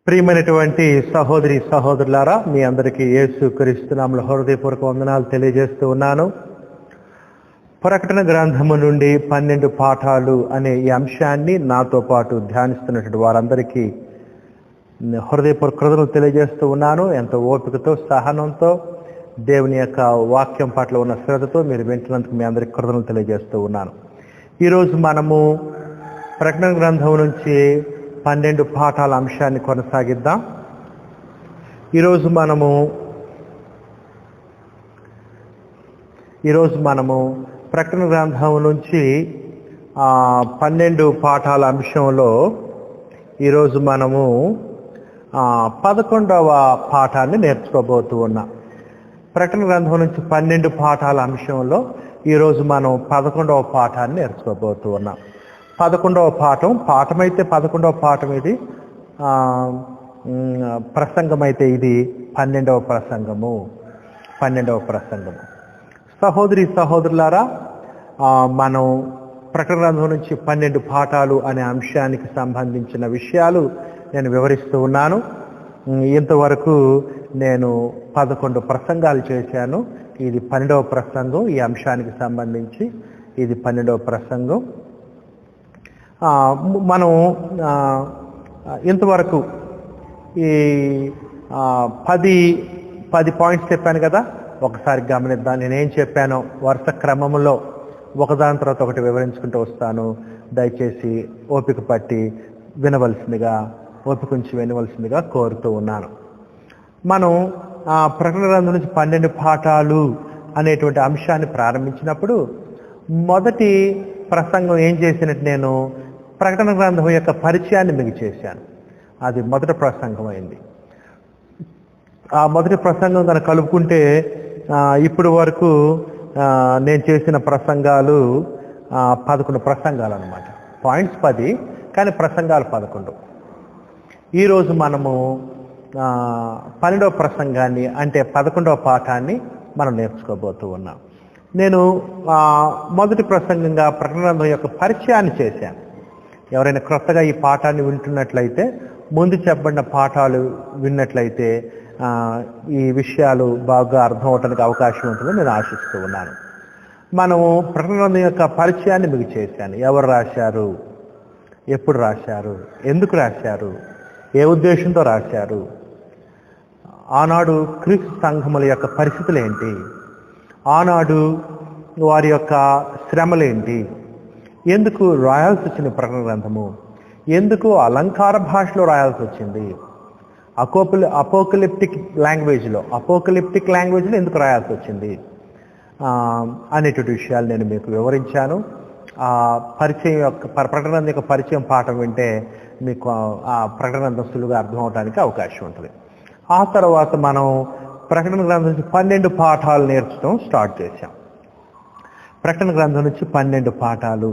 ప్రియమైనటువంటి సహోదరి సహోదరులారా, మీ అందరికీ యేసుక్రీస్తు నామములో హృదయపూర్వక వందనాలు తెలియజేస్తూ ఉన్నాను. ప్రకటన గ్రంథము నుండి 12 పాఠాలు అనే ఈ అంశాన్ని నాతో పాటు ధ్యానిస్తున్నటువంటి వారందరికీ హృదయపూర్వక కృతజ్ఞతలు తెలియజేస్తూ ఉన్నాను. ఎంతో ఓపికతో, సహనంతో, దేవుని యొక్క వాక్యం పట్ల ఉన్న శ్రద్ధతో మీరు వింటున్నందుకు మీ అందరికీ కృతజ్ఞతలు తెలియజేస్తూ ఉన్నాను. ఈరోజు మనము ప్రకటన గ్రంథం నుంచి 12 పాఠాల అంశాన్ని కొనసాగిద్దాం. ఈరోజు మనము ప్రకటన గ్రంథం నుంచి 12 పాఠాల అంశంలో ఈరోజు మనము 11వ పాఠాన్ని నేర్చుకోబోతూ ఉన్నాం. ప్రకటన గ్రంథం నుంచి 12 పాఠాల అంశంలో ఈరోజు మనం 11వ పాఠాన్ని నేర్చుకోబోతూ ఉన్నాం. 11వ పాఠం అయితే 11వ పాఠం ఇది, ప్రసంగం అయితే ఇది 12వ ప్రసంగము. సహోదరి సహోదరులారా, మనం ప్రకటన గ్రంథం నుంచి 12 పాఠాలు అనే అంశానికి సంబంధించిన విషయాలు నేను వివరిస్తూ ఉన్నాను. ఇంతవరకు నేను 11 ప్రసంగాలు చేశాను. ఇది 12వ ప్రసంగం. ఈ అంశానికి సంబంధించి ఇది 12వ ప్రసంగం. మనం ఇంతవరకు ఈ 10 పాయింట్స్ చెప్పాను కదా, ఒకసారి గమనిద్దాం. నేనేం చెప్పానో వరుస క్రమంలో ఒకదాని తర్వాత ఒకటి వివరించుకుంటూ వస్తాను. దయచేసి ఓపిక పట్టి వినవలసిందిగా కోరుతూ ఉన్నాను. మనం ప్రకటన గ్రంథం నుంచి 12 పాఠాలు అనేటువంటి అంశాన్ని ప్రారంభించినప్పుడు మొదటి ప్రసంగం ఏం చేసినట్టు నేను ప్రకటన గ్రంథం యొక్క పరిచయాన్ని మీకు చేశాను. అది మొదటి ప్రసంగం అయింది. ఆ మొదటి ప్రసంగం కనుక కలుపుకుంటే ఇప్పుడు వరకు నేను చేసిన ప్రసంగాలు 11 ప్రసంగాలు అన్నమాట. పాయింట్స్ 10 కానీ ప్రసంగాలు 11. ఈరోజు మనము 12వ ప్రసంగాన్ని అంటే 11వ పాఠాన్ని మనం నేర్చుకోబోతూ ఉన్నాం. నేను మొదటి ప్రసంగంగా ప్రకటన గ్రంథం యొక్క పరిచయాన్ని చేశాను. ఎవరైనా క్రొత్తగా ఈ పాఠాన్ని వింటున్నట్లయితే, ముందు చెప్పబడిన పాఠాలు విన్నట్లయితే ఈ విషయాలు బాగా అర్థం అవడానికి అవకాశం ఉంటుందని నేను ఆశిస్తూ ఉన్నాను. మనము ప్రకటన గ్రంథం యొక్క పరిచయాన్ని మీకు చేశాను. ఎవరు రాశారు, ఎప్పుడు రాశారు, ఎందుకు రాశారు, ఏ ఉద్దేశంతో రాశారు, ఆనాడు క్రీస్తు సంఘముల యొక్క పరిస్థితులు ఏంటి, ఆనాడు వారి యొక్క శ్రమలేంటి, ఎందుకు రాయాల్సి వచ్చింది ప్రకటన గ్రంథము, ఎందుకు అలంకార భాషలో రాయాల్సి వచ్చింది, అపోకలిప్టిక్ లాంగ్వేజ్లో ఎందుకు రాయాల్సి వచ్చింది అనేటువంటి విషయాలు నేను మీకు వివరించాను. ఆ పరిచయం యొక్క ప్రకటన గ్రంథం యొక్క పరిచయం పాఠం వింటే మీకు ఆ ప్రకటన గ్రంథం సులువుగా అర్థం అవడానికి అవకాశం ఉంటుంది. ఆ తర్వాత మనం ప్రకటన గ్రంథం నుంచి 12 పాఠాలు నేర్చడం స్టార్ట్ చేశాం. ప్రకటన గ్రంథం నుంచి 12 పాఠాలు.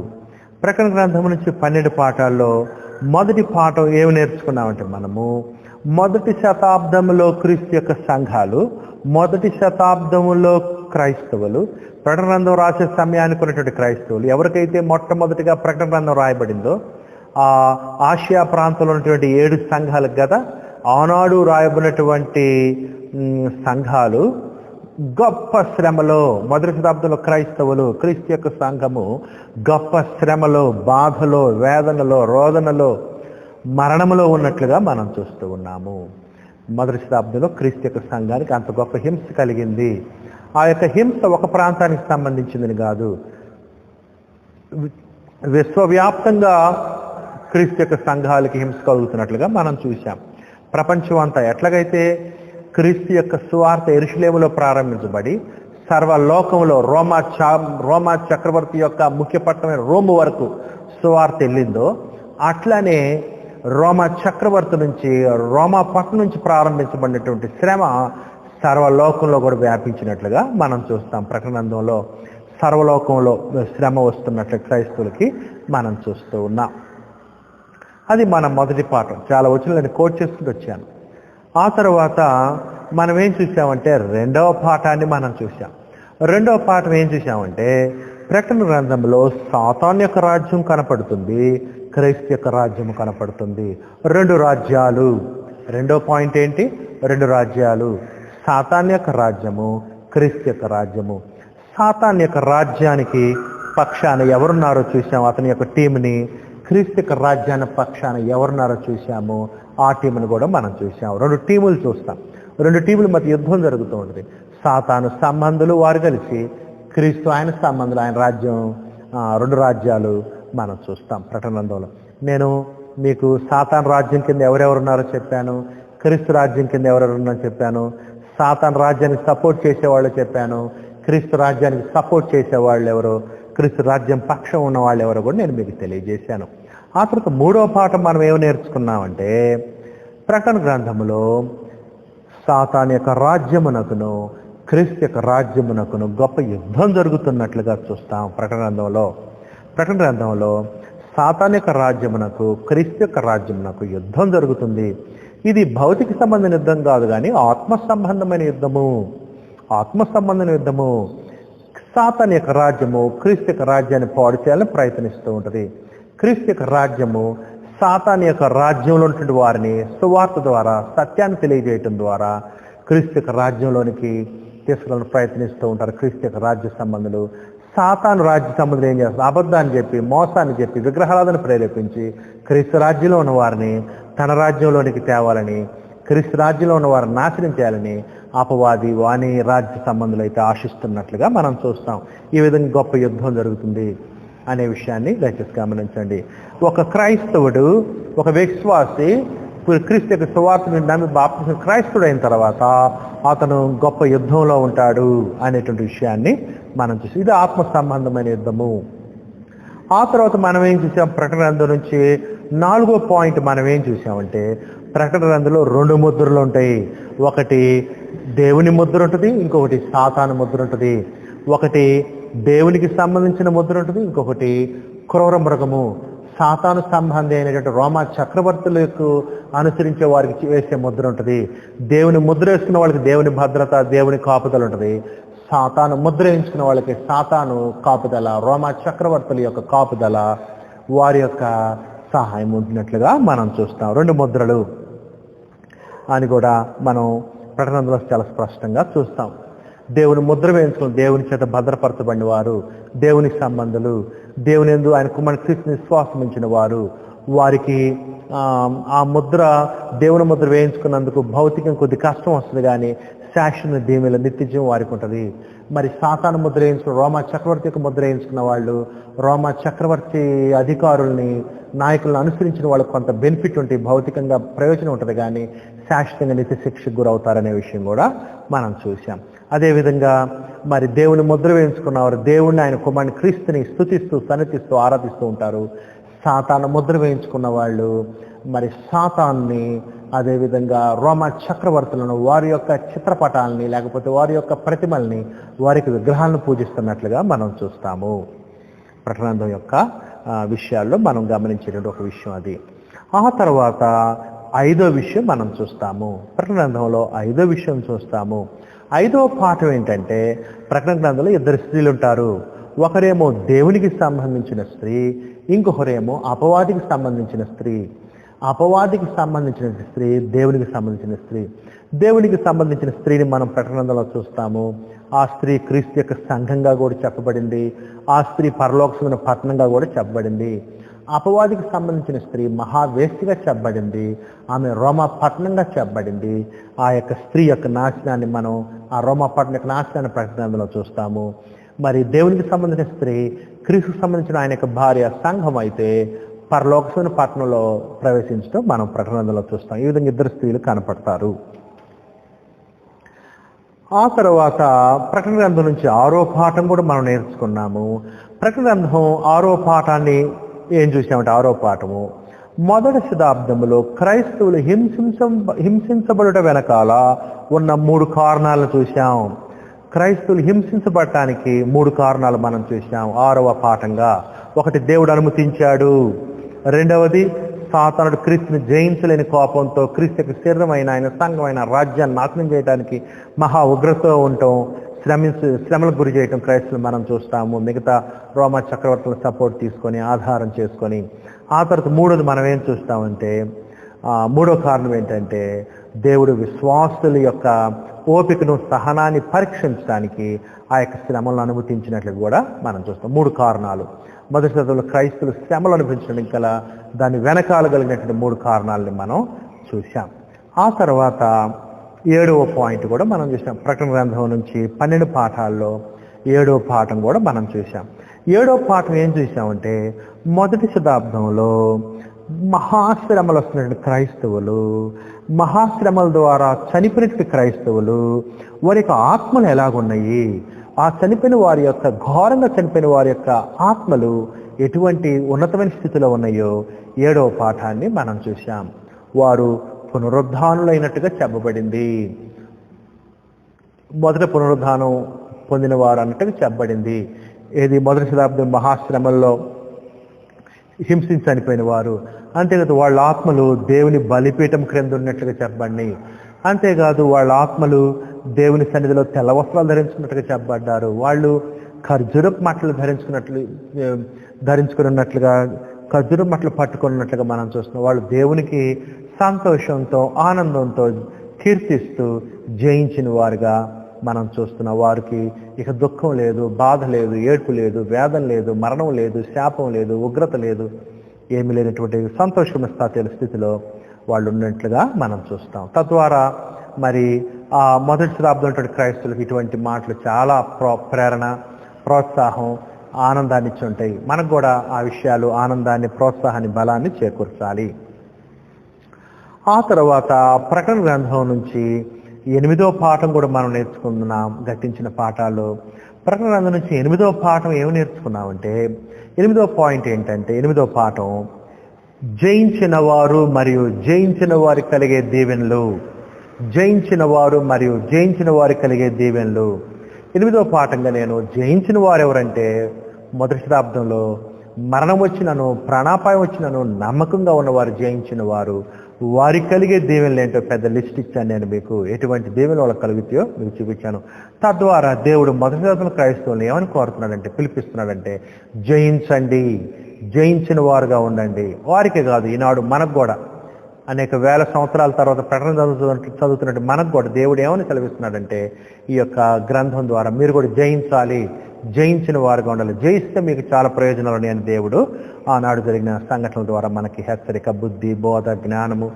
ప్రకటన గ్రంథం నుంచి 12 పాఠాల్లో మొదటి పాఠం ఏమి నేర్చుకున్నామంటే, మనము మొదటి శతాబ్దంలో క్రీస్తు యొక్క సంఘాలు, మొదటి శతాబ్దంలో క్రైస్తవులు, ప్రకటన గ్రంథం రాసే సమయానికి ఉన్నటువంటి క్రైస్తవులు, ఎవరికైతే మొట్టమొదటిగా ప్రకటన గ్రంథం రాయబడిందో ఆ ఆసియా ప్రాంతంలో ఉన్నటువంటి 7 సంఘాలకు కదా, ఆనాడు రాయబడినటువంటి సంఘాలు గొప్ప శ్రమలో, మొదటి శతాబ్దంలో క్రైస్తవులు, క్రీస్తు యొక్క సంఘము గొప్ప శ్రమలో, బాధలో, వేదనలో, రోదనలో, మరణములో ఉన్నట్లుగా మనం చూస్తూ ఉన్నాము. మొదటి శతాబ్దంలో క్రీస్తు యొక్క సంఘానికి అంత గొప్ప హింస కలిగింది. ఆ యొక్క హింస ఒక ప్రాంతానికి సంబంధించిందని కాదు, విశ్వవ్యాప్తంగా క్రీస్తు యొక్క సంఘాలకి హింస కలుగుతున్నట్లుగా మనం చూసాం. ప్రపంచం అంతా ఎట్లాగైతే క్రీస్తు యొక్క సువార్త యెరూషలేములో ప్రారంభించబడి సర్వలోకంలో రోమా చక్రవర్తి యొక్క ముఖ్య పట్టణమైన రోము వరకు సువార్త వెళ్ళిందో, అట్లానే రోమా చక్రవర్తి నుంచి, రోమా పట్టణం నుంచి ప్రారంభించబడినటువంటి శ్రమ సర్వలోకంలో కూడా వ్యాపించినట్లుగా మనం చూస్తాం. ప్రకటన గ్రంథంలో సర్వలోకంలో శ్రమ వస్తున్నట్లు క్రైస్తవులకి మనం చూస్తూ ఉన్నాం. అది మన మొదటి పాఠం. చాలా వచ్చిన నేను కోట్ చేసుకుంటూ వచ్చాను. ఆ తర్వాత మనం ఏం చూసామంటే రెండవ పాఠాన్ని మనం చూసాం. రెండవ పాఠం ఏం చూసామంటే, ప్రకటన గ్రంథంలో సాతాను యొక్క రాజ్యం కనపడుతుంది, క్రైస్తు యొక్క రాజ్యం కనపడుతుంది. 2 రాజ్యాలు. రెండో పాయింట్ ఏంటి? 2 రాజ్యాలు, సాతాన్ యొక్క రాజ్యము, క్రీస్తు యొక్క రాజ్యము. సాతాన్ యొక్క రాజ్యానికి పక్షాన ఎవరున్నారో చూసాము, అతని యొక్క టీంని. క్రీస్తు యొక్క రాజ్యాన్ని పక్షాన ఎవరున్నారో చూసాము, ఆ టీంని కూడా మనం చూసాము. 2 టీములు చూస్తాం. 2 టీముల మధ్య యుద్ధం జరుగుతూ ఉంటుంది. సాతాను సంబంధులు వారు కలిసి, క్రీస్తు ఆయన సంబంధులు, ఆయన రాజ్యం, 2 రాజ్యాలు మనం చూస్తాం ప్రకటన గ్రంథంలో. నేను మీకు సాతాన్ రాజ్యం కింద ఎవరెవరున్నారో చెప్పాను, క్రీస్తు రాజ్యం కింద ఎవరెవరున్నారో చెప్పాను, సాతాన్ రాజ్యానికి సపోర్ట్ చేసేవాళ్ళు చెప్పాను, క్రీస్తు రాజ్యానికి సపోర్ట్ చేసేవాళ్ళు ఎవరో, క్రీస్తు రాజ్యం పక్షం ఉన్న వాళ్ళు ఎవరో కూడా నేను మీకు తెలియజేశాను. ఆ తర్వాత 3వ పాఠం మనం ఏమి నేర్చుకున్నామంటే, ప్రకటన గ్రంథములో సాతాన్ యొక్క రాజ్యమునకును క్రీస్తు యొక్క రాజ్యమునకును గొప్ప యుద్ధం జరుగుతున్నట్లుగా చూస్తాం ప్రకటన గ్రంథంలో సాతాన్ యొక్క రాజ్యమునకు క్రీస్తు యొక్క రాజ్యమునకు యుద్ధం జరుగుతుంది. ఇది భౌతిక సంబంధమైన యుద్ధం కాదు, కానీ ఆత్మ సంబంధమైన యుద్ధము. సాతాన్ యొక్క రాజ్యము క్రీస్తు యొక్క రాజ్యాన్ని పాడు చేయాలని ప్రయత్నిస్తూ ఉంటుంది. క్రీస్తు యొక్క రాజ్యము సాతాన్ యొక్క రాజ్యంలో ఉన్నటువంటి వారిని సువార్త ద్వారా, సత్యాన్ని తెలియజేయటం ద్వారా క్రీస్తు యొక్క రాజ్యంలోనికి తీసుకుని ప్రయత్నిస్తూ ఉంటారు. క్రీస్తు యొక్క రాజ్య సంబంధులు సాతాను రాజ్య సంబంధులు ఏం చేస్తారు? అబద్ధాన్ని చెప్పి, మోసాన్ని చెప్పి, విగ్రహాలను ప్రేరేపించి క్రీస్తు రాజ్యంలో ఉన్న వారిని తన రాజ్యంలోనికి తేవాలని, క్రీస్తు రాజ్యంలో ఉన్న వారిని నాశనం చేయాలని అపవాది వాణి రాజ్య సంబంధులు అయితే ఆశిస్తున్నట్లుగా మనం చూస్తాం. ఈ విధంగా గొప్ప యుద్ధం జరుగుతుంది అనే విషయాన్ని దయచేసి గమనించండి. ఒక క్రైస్తవుడు, ఒక విశ్వాసి క్రీస్తు యొక్క సువార్తను నమ్మి బాప్తిసం క్రైస్తవుడు అయిన తర్వాత అతను గొప్ప యుద్ధంలో ఉంటాడు అనేటువంటి విషయాన్ని మనం చూసి, ఇది ఆత్మ సంబంధమైన యుద్ధము. ఆ తర్వాత మనం ఏం చూసాం? ప్రకటన గ్రంథం నుంచి 4వ పాయింట్ మనం ఏం చూసామంటే, ప్రకటన గ్రంథంలో 2 ముద్రలు ఉంటాయి. ఒకటి దేవుని ముద్ర ఉంటుంది, ఇంకొకటి సాతాను ముద్ర ఉంటుంది. ఒకటి దేవునికి సంబంధించిన ముద్ర ఉంటుంది, ఇంకొకటి క్రూర మృగము సాతాను సంబంధి అయినటువంటి రోమా చక్రవర్తులకు అనుసరించే వారికి వేసే ముద్ర ఉంటుంది. దేవుని ముద్ర వేసుకున్న వాళ్ళకి దేవుని భద్రత, దేవుని కాపుదల ఉంటుంది. సాతాను ముద్ర వేయించుకున్న వాళ్ళకి సాతాను కాపుదల, రోమా చక్రవర్తుల యొక్క కాపుదల, వారి యొక్క సహాయం ఉంటున్నట్లుగా మనం చూస్తాం. 2 ముద్రలు అని కూడా మనం ప్రకటనలో చాలా స్పష్టంగా చూస్తాం. దేవుని ముద్ర వేయించుకుని దేవుని చేత భద్రపరచబడిన వారు, దేవుని సంబంధులు, దేవుని యందు ఆయన కుమారుని క్రీస్తుని విశ్వాసం ఉంచిన వారు, వారికి ఆ ముద్ర, దేవుని ముద్ర వేయించుకున్నందుకు భౌతికం కొద్ది కష్టం వస్తుంది, కానీ శాశ్వత దీవెనల నిత్యజీవం వారికి ఉంటుంది. మరి సాతాను ముద్ర వేయించుకున్న, రోమా చక్రవర్తి యొక్క ముద్ర వేయించుకున్న వాళ్ళు, రోమా చక్రవర్తి అధికారుల్ని, నాయకులను అనుసరించిన వాళ్ళకి కొంత బెనిఫిట్ ఉంటుంది, భౌతికంగా ప్రయోజనం ఉంటుంది, కానీ శాశ్వతంగా నిత్య శిక్షకు గురవుతారనే విషయం కూడా మనం చూసాం. అదేవిధంగా మరి దేవుని ముద్ర వేయించుకున్నవారు దేవుణ్ణి, ఆయన కుమారుని క్రీస్తుని స్తుతిస్తూ, సన్నతిస్తూ, ఆరాధిస్తూ ఉంటారు. సాతాను ముద్ర వేయించుకున్న వాళ్ళు మరి సాతాన్ని, అదేవిధంగా రోమా చక్రవర్తులను, వారి యొక్క చిత్రపటాలని, లేకపోతే వారి యొక్క ప్రతిమల్ని, వారికి విగ్రహాలను పూజిస్తున్నట్లుగా మనం చూస్తాము. ప్రకటన యొక్క విషయాల్లో మనం గమనించేటువంటి ఒక విషయం అది. ఆ తర్వాత 5వ విషయం మనం చూస్తాము. ప్రకటన గ్రంథంలో 5వ విషయం చూస్తాము. 5వ పాఠం ఏంటంటే, ప్రకటన గ్రంథంలో 2 స్త్రీలు ఉంటారు. ఒకరేమో దేవునికి సంబంధించిన స్త్రీ, ఇంకొకరేమో అపవాదికి సంబంధించిన స్త్రీ. అపవాదికి సంబంధించిన స్త్రీ, దేవునికి సంబంధించిన స్త్రీ. దేవునికి సంబంధించిన స్త్రీని మనం ప్రకటన గ్రంథంలో చూస్తాము. ఆ స్త్రీ క్రీస్తు యొక్క సంఘంగా కూడా చెప్పబడింది. ఆ స్త్రీ పరలోకమైన పట్టణంగా కూడా చెప్పబడింది. అపవాదికి సంబంధించిన స్త్రీ మహావేశ్యగా చెప్పబడింది. ఆమె రోమా పట్టణంగా చెప్పబడింది. ఆ యొక్క స్త్రీ యొక్క నాశనాన్ని మనం, ఆ రోమా పట్టణం యొక్క నాశనాన్ని ప్రకటన గ్రంథంలో చూస్తాము. మరి దేవునికి సంబంధించిన స్త్రీ క్రీస్తుకు సంబంధించిన ఆయన యొక్క భార్య సంఘం అయితే పరలోకమైన పట్టణంలో ప్రవేశించడం మనం ప్రకటన గ్రంథంలో చూస్తాం. ఈ విధంగా 2 స్త్రీలు కనపడతారు. ఆ తర్వాత ప్రకటన గ్రంథం నుంచి 6వ పాఠం కూడా మనం నేర్చుకున్నాము. ప్రకటన గ్రంథం 6వ పాఠాన్ని ఏం చూసామంటే, 6వ పాఠము మొదటి శతాబ్దంలో క్రైస్తవులు హింసించబడుట వెనకాల ఉన్న 3 కారణాలను చూసాం. క్రైస్తవులు హింసించబడటానికి 3 కారణాలు మనం చూసాం 6వ పాఠంగా. ఒకటి, దేవుడు అనుమతించాడు. రెండవది, సాతానుడు క్రీస్తుని జయించలేని కోపంతో క్రీస్తు యొక్క శరీరమైన, ఆయన సంఘమైన రాజ్యాన్ని నాశనం చేయడానికి మహా ఉగ్రతతో ఉండటం, శ్రమలకు గురి చేయటం క్రైస్తవులు మనం చూస్తాము. మిగతా రోమా చక్రవర్తుల సపోర్ట్ తీసుకొని, ఆధారం చేసుకొని. ఆ తర్వాత 3వది మనం ఏం చూస్తామంటే, మూడో కారణం ఏంటంటే దేవుడు విశ్వాసుల యొక్క ఓపికను సహనాన్ని పరీక్షించడానికి ఆ యొక్క శ్రమలను అనుమతించినట్లు కూడా మనం చూస్తాం. 3 కారణాలు. మొదటి శతాబ్దంలో క్రైస్తవులు శ్రమలు అనుభవించడం గల దాని వెనకాల కలిగినటువంటి 3 కారణాలని మనం చూసాం. ఆ తర్వాత 7వ పాయింట్ కూడా మనం చూసాం. ప్రకటన గ్రంథం నుంచి 12 పాఠాల్లో 7వ పాఠం కూడా మనం చూసాం. 7వ పాఠం ఏం చూసామంటే మొదటి శతాబ్దంలో మహాశ్రమలు వస్తున్నటువంటి క్రైస్తవులు, మహాశ్రమల ద్వారా చనిపోయినటువంటి క్రైస్తవులు వారి యొక్క ఆత్మలు ఎలాగున్నాయి, ఆ చనిపోయిన వారి యొక్క ఘోరంగా చనిపోయిన వారి యొక్క ఆత్మలు ఎటువంటి ఉన్నతమైన స్థితిలో ఉన్నాయో 7వ పాఠాన్ని మనం చూసాం. వారు పునరుద్ధానులైనట్టుగా చెప్పబడింది. మొదట పునరుద్ధానం పొందిన వారు అన్నట్టుగా చెప్పబడింది. ఏది మొదటి శతాబ్దం మహాశ్రమల్లో హింసించి చనిపోయిన వారు. అంతేకాదు వాళ్ళ ఆత్మలు దేవుని బలిపీఠం క్రింద ఉన్నట్లుగా చెప్పబడి, అంతేకాదు వాళ్ళ ఆత్మలు దేవుని సన్నిధిలో తెల్ల వస్త్రాలు ధరించుకున్నట్టుగా చెప్పబడ్డారు. వాళ్ళు ఖర్జూరపు మట్టలు ధరించుకున్నట్లుగా ఖర్జూరపు మట్టలు పట్టుకున్నట్లుగా మనం చూస్తున్నాం. వాళ్ళు దేవునికి సంతోషంతో ఆనందంతో కీర్తిస్తూ జయించిన వారుగా మనం చూస్తున్నాం. వారికి ఇక దుఃఖం లేదు, బాధ లేదు, ఏడ్పు లేదు, వేదన లేదు, మరణం లేదు, శాపం లేదు, ఉగ్రత లేదు, ఏమీ లేనటువంటి సంతోషమైన స్థితిలో వాళ్ళు ఉన్నట్లుగా మనం చూస్తాం. తద్వారా మరి ఆ మొదటి శతాబ్దంలో క్రైస్తవులకు ఇటువంటి మాటలు చాలా ప్రేరణ, ప్రోత్సాహం, ఆనందాన్ని ఇచ్చి ఉంటాయి. మనకు కూడా ఆ విషయాలు ఆనందాన్ని, ప్రోత్సాహాన్ని, బలాన్ని చేకూర్చాలి. ఆ తర్వాత ప్రకటన గ్రంథం నుంచి 8వ పాఠం కూడా మనం నేర్చుకున్నాం. గతించిన పాఠాలు ప్రకటన గ్రంథం నుంచి 8వ పాఠం ఏమి నేర్చుకున్నామంటే 8వ పాయింట్ ఏంటంటే 8వ పాఠం జయించిన వారు మరియు జయించిన వారికి కలిగే దీవెనలు. జయించిన వారు మరియు జయించిన వారికి కలిగే దీవెనలు. 8వ పాఠంగా నేను జయించిన వారు ఎవరంటే మొదటి శతాబ్దంలో మరణం వచ్చినను, ప్రాణాపాయం వచ్చినను నమ్మకంగా ఉన్నవారు జయించిన వారు. వారికి కలిగే దీవెనలు ఏంటో పెద్ద లిస్ట్ ఇచ్చాను నేను మీకు. ఎటువంటి దీవెనలు వాళ్ళకి కలుగుతాయో మీకు చూపించాను. తద్వారా దేవుడు మొదటి శతాబ్దంలో క్రైస్తవులను ఏమని కోరుతున్నాడంటే, పిలిపిస్తున్నాడంటే జయించండి, జయించిన వారుగా ఉండండి. వారికే కాదు, ఈనాడు మనకు కూడా అనేక వేల సంవత్సరాల తర్వాత ప్రకటన చదువుతున్నట్టు మనకు కూడా దేవుడు ఏమని సెలవిస్తున్నాడంటే ఈ యొక్క గ్రంథం ద్వారా మీరు కూడా జయించాలి, జయించిన వారుగా ఉండాలి. జయిస్తే మీకు చాలా ప్రయోజనాలు ఉన్నాయని దేవుడు ఆనాడు జరిగిన సంఘటనల ద్వారా మనకి హెచ్చరిక, బుద్ధి, బోధ, జ్ఞానము,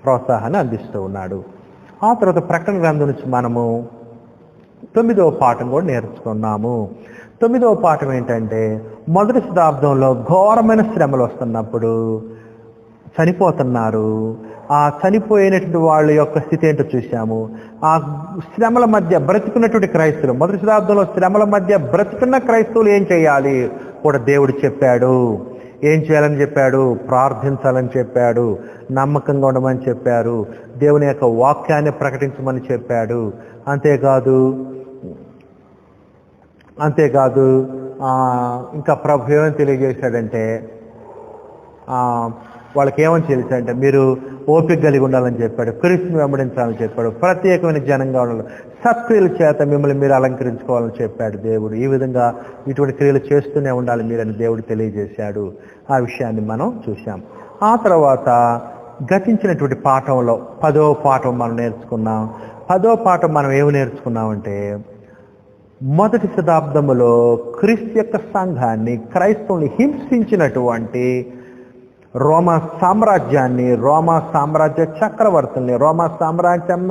ప్రోత్సాహాన్ని అందిస్తూ ఉన్నాడు. ఆ తర్వాత ప్రకటన గ్రంథం నుంచి మనము 9వ పాఠం కూడా నేర్చుకున్నాము. 9వ పాఠం ఏంటంటే మొదటి శతాబ్దంలో ఘోరమైన శ్రమలు వస్తున్నప్పుడు చనిపోతున్నారు. ఆ చనిపోయినటువంటి వాళ్ళ యొక్క స్థితి ఏంటో చూశాము. ఆ శ్రమల మధ్య బ్రతికున్నటువంటి క్రైస్తవులు, మొదటి శతాబ్దంలో శ్రమల మధ్య బ్రతికున్న క్రైస్తవులు ఏం చేయాలి కూడా దేవుడు చెప్పాడు. ఏం చేయాలని చెప్పాడు? ప్రార్థించాలని చెప్పాడు, నమ్మకంగా ఉండమని చెప్పారు, దేవుని యొక్క వాక్యాన్ని ప్రకటించమని చెప్పాడు. అంతేకాదు ఇంకా ప్రభు ఏమని తెలియజేశాడంటే వాళ్ళకి ఏమని తెలిసాడంటే మీరు ఓపిక కలిగి ఉండాలని చెప్పాడు, క్రీస్తుని వెంబడించాలని చెప్పాడు, ప్రత్యేకమైన జనంగా ఉండాలి, సత్క్రియల చేత మిమ్మల్ని మీరు అలంకరించుకోవాలని చెప్పాడు దేవుడు. ఈ విధంగా ఇటువంటి క్రియలు చేస్తూనే ఉండాలి మీరని దేవుడు తెలియజేశాడు. ఆ విషయాన్ని మనం చూసాం. ఆ తర్వాత గతించినటువంటి పాఠంలో 10వ పాఠం మనం నేర్చుకున్నాం. 10వ పాఠం మనం ఏమి నేర్చుకున్నామంటే మొదటి శతాబ్దములో క్రీస్తు యొక్క సంఘాన్ని, క్రైస్తవుని హింసించినటువంటి రోమా సామ్రాజ్యాన్ని, రోమా సామ్రాజ్య చక్రవర్తుల్ని, రోమా సామ్రాజ్యం